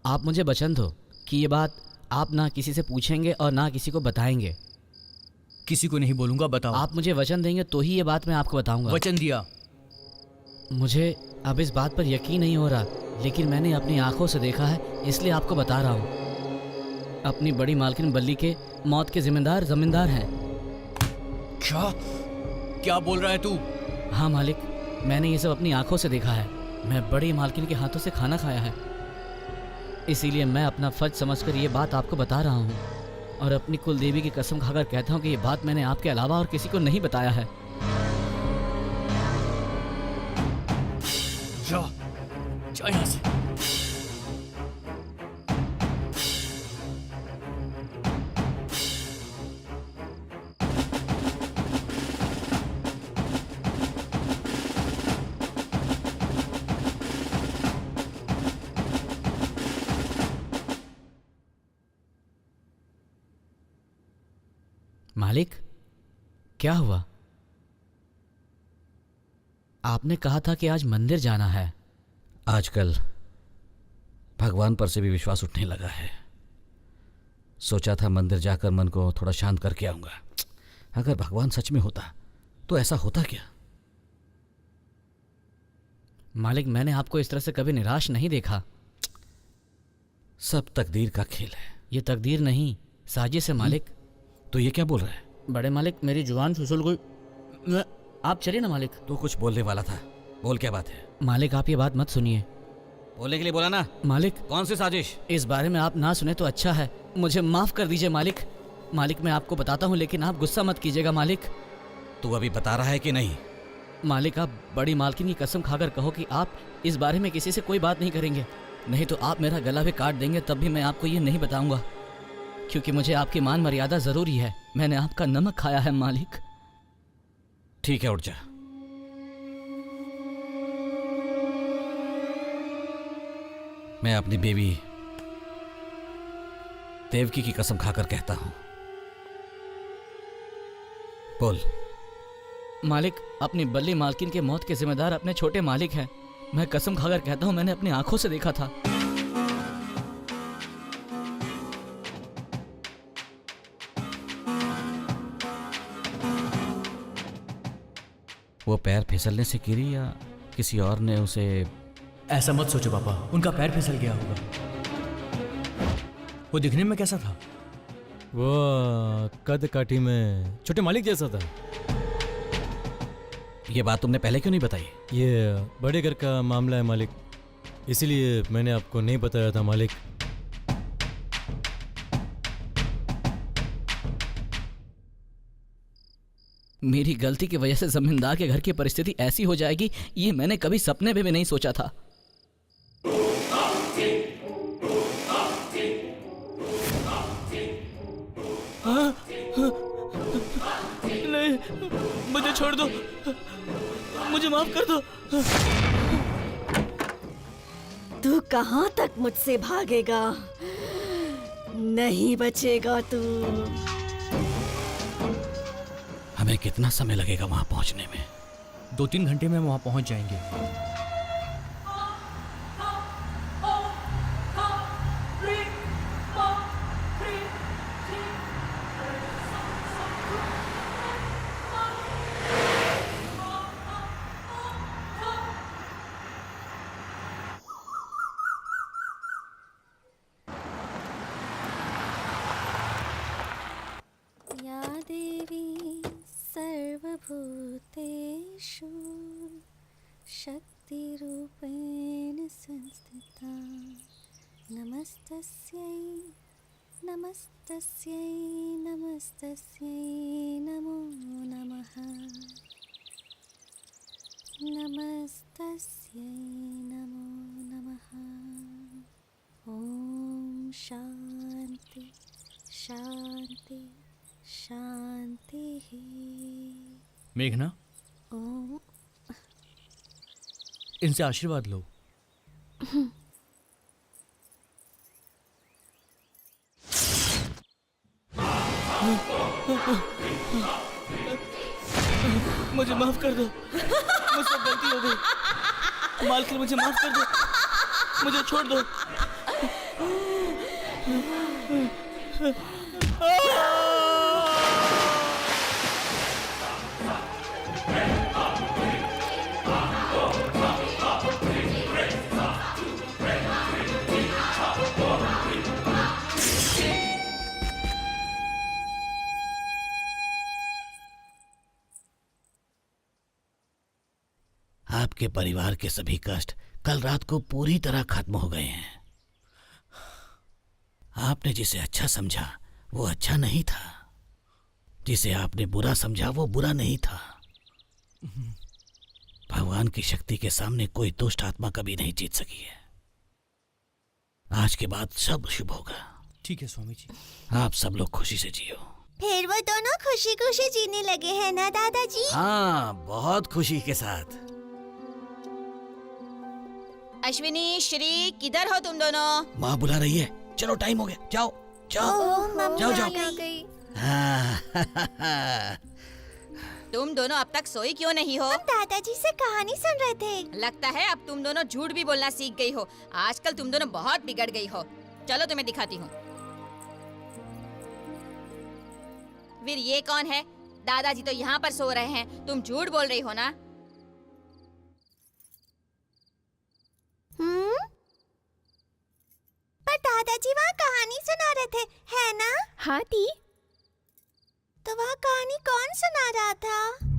आप मुझे वचन दो कि ये बात आप ना किसी से पूछेंगे और ना किसी को बताएंगे। किसी को नहीं बोलूंगा, बताओ। आप मुझे वचन देंगे तो ही ये बात मैं आपको बताऊंगा। वचन दिया। मुझे अब इस बात पर यकीन नहीं हो रहा, लेकिन मैंने अपनी आंखों से देखा है, इसलिए आपको बता रहा हूँ। अपनी बड़ी मालकिन बल्ली के मौत के जिम्मेदार जमींदार हैं। क्या बोल रहा है तू? हाँ मालिक, मैंने ये सब अपनी आंखों से देखा है। मैं बड़ी मालकिन के हाथों से खाना खाया है, इसीलिए मैं अपना फर्ज समझकर ये बात आपको बता रहा हूँ और अपनी कुल देवी की कसम खाकर कहता हूँ कि ये बात मैंने आपके अलावा और किसी को नहीं बताया है। जा यहाँ से। मालिक, क्या हुआ? आपने कहा था कि आज मंदिर जाना है। आजकल भगवान पर से भी विश्वास उठने लगा है। सोचा था मंदिर जाकर मन को थोड़ा शांत करके आऊंगा। अगर भगवान सच में होता तो ऐसा होता क्या? मालिक, मैंने आपको इस तरह से कभी निराश नहीं देखा। सब तकदीर का खेल है। ये तकदीर नहीं, साजिश है मालिक। तो ये क्या बोल रहा है? बड़े मालिक, मेरी जुबान फिसल गई। आप चलिए ना मालिक। तू कुछ बोलने वाला था, बोल क्या बात है? मालिक, आप ये बात मत सुनिए। बोलने के लिए बोला ना। मालिक, कौन सी साजिश? इस बारे में आप ना सुने तो अच्छा है। मुझे माफ कर दीजिए मालिक। मालिक, मैं आपको बताता हूँ, लेकिन आप गुस्सा मत कीजिएगा मालिक। तू अभी बता रहा है कि नहीं? मालिक, आप बड़ी मालकिन की कसम खाकर कहो कि आप इस बारे में किसी से कोई बात नहीं करेंगे, नहीं तो आप मेरा गला भी काट देंगे, तब भी मैं आपको ये नहीं बताऊंगा, क्योंकि मुझे आपकी मान मर्यादा जरूरी है। मैंने आपका नमक खाया है मालिक। ठीक है, उठ जा। मैं अपनी बेबी देवकी की कसम खाकर कहता हूं। बोल। मालिक, अपनी बल्ली मालकिन के मौत के जिम्मेदार अपने छोटे मालिक हैं। मैं कसम खाकर कहता हूं, मैंने अपनी आंखों से देखा था। वो पैर फिसलने से गिरी या किसी और ने उसे? ऐसा मत सोचो पापा, उनका पैर फिसल गया होगा। वो दिखने में कैसा था? वो कद काठी में छोटे मालिक जैसा था। ये बात तुमने पहले क्यों नहीं बताई? ये बड़े घर का मामला है मालिक, इसीलिए मैंने आपको नहीं बताया था मालिक। मेरी गलती की वजह से जमींदार के घर की परिस्थिति ऐसी हो जाएगी, ये मैंने कभी सपने में भी नहीं सोचा था। नहीं, मुझे छोड़ दो, मुझे माफ कर दो। तू कहाँ तक मुझसे भागेगा? नहीं बचेगा तू। हमें कितना समय लगेगा वहां पहुंचने में? 2-3 घंटे में वहां पहुंच जाएंगे। या देवी सर्वभूतेषु शक्तिरूपेण संस्थिता नमस्तस्यै नमस्तस्यै नमस्तस्यै नमो नमः नमस्तस्यै नमो नमः। ॐ शान्ति शान्ति शांति ही। मेघना, ओम। इनसे आशीर्वाद लो। मुझे माफ कर दो, मुझसे गलती हो गई। मालकिन, मुझे माफ कर दो, मुझे छोड़ दो। आपके परिवार के सभी कष्ट कल रात को पूरी तरह खत्म हो गए हैं। आपने जिसे अच्छा समझा वो अच्छा नहीं था, जिसे आपने बुरा समझा वो बुरा नहीं था। भगवान की शक्ति के सामने कोई दुष्ट आत्मा कभी नहीं जीत सकी है। आज के बाद सब शुभ होगा। ठीक है स्वामी जी। आप सब लोग खुशी से जियो। फिर वो दोनों खुशी खुशी जीने लगे हैं ना दादाजी? हाँ, बहुत खुशी के साथ। अश्विनी, श्री, किधर हो तुम दोनों? माँ बुला रही है, चलो टाइम हो गया, जाओ जाओ जाओ जाओ। तुम दोनों अब तक सोई क्यों नहीं हो? हम दादाजी से कहानी सुन रहे थे। लगता है अब तुम दोनों झूठ भी बोलना सीख गई हो। आजकल तुम दोनों बहुत बिगड़ गई हो। चलो तुम्हें दिखाती हूँ। फिर ये कौन है? दादाजी तो यहाँ पर सो रहे हैं, तुम झूठ बोल रही हो ना? पर दादाजी वहाँ कहानी सुना रहे थे, है ना? हाँ दी। तो वहाँ कहानी कौन सुना रहा था?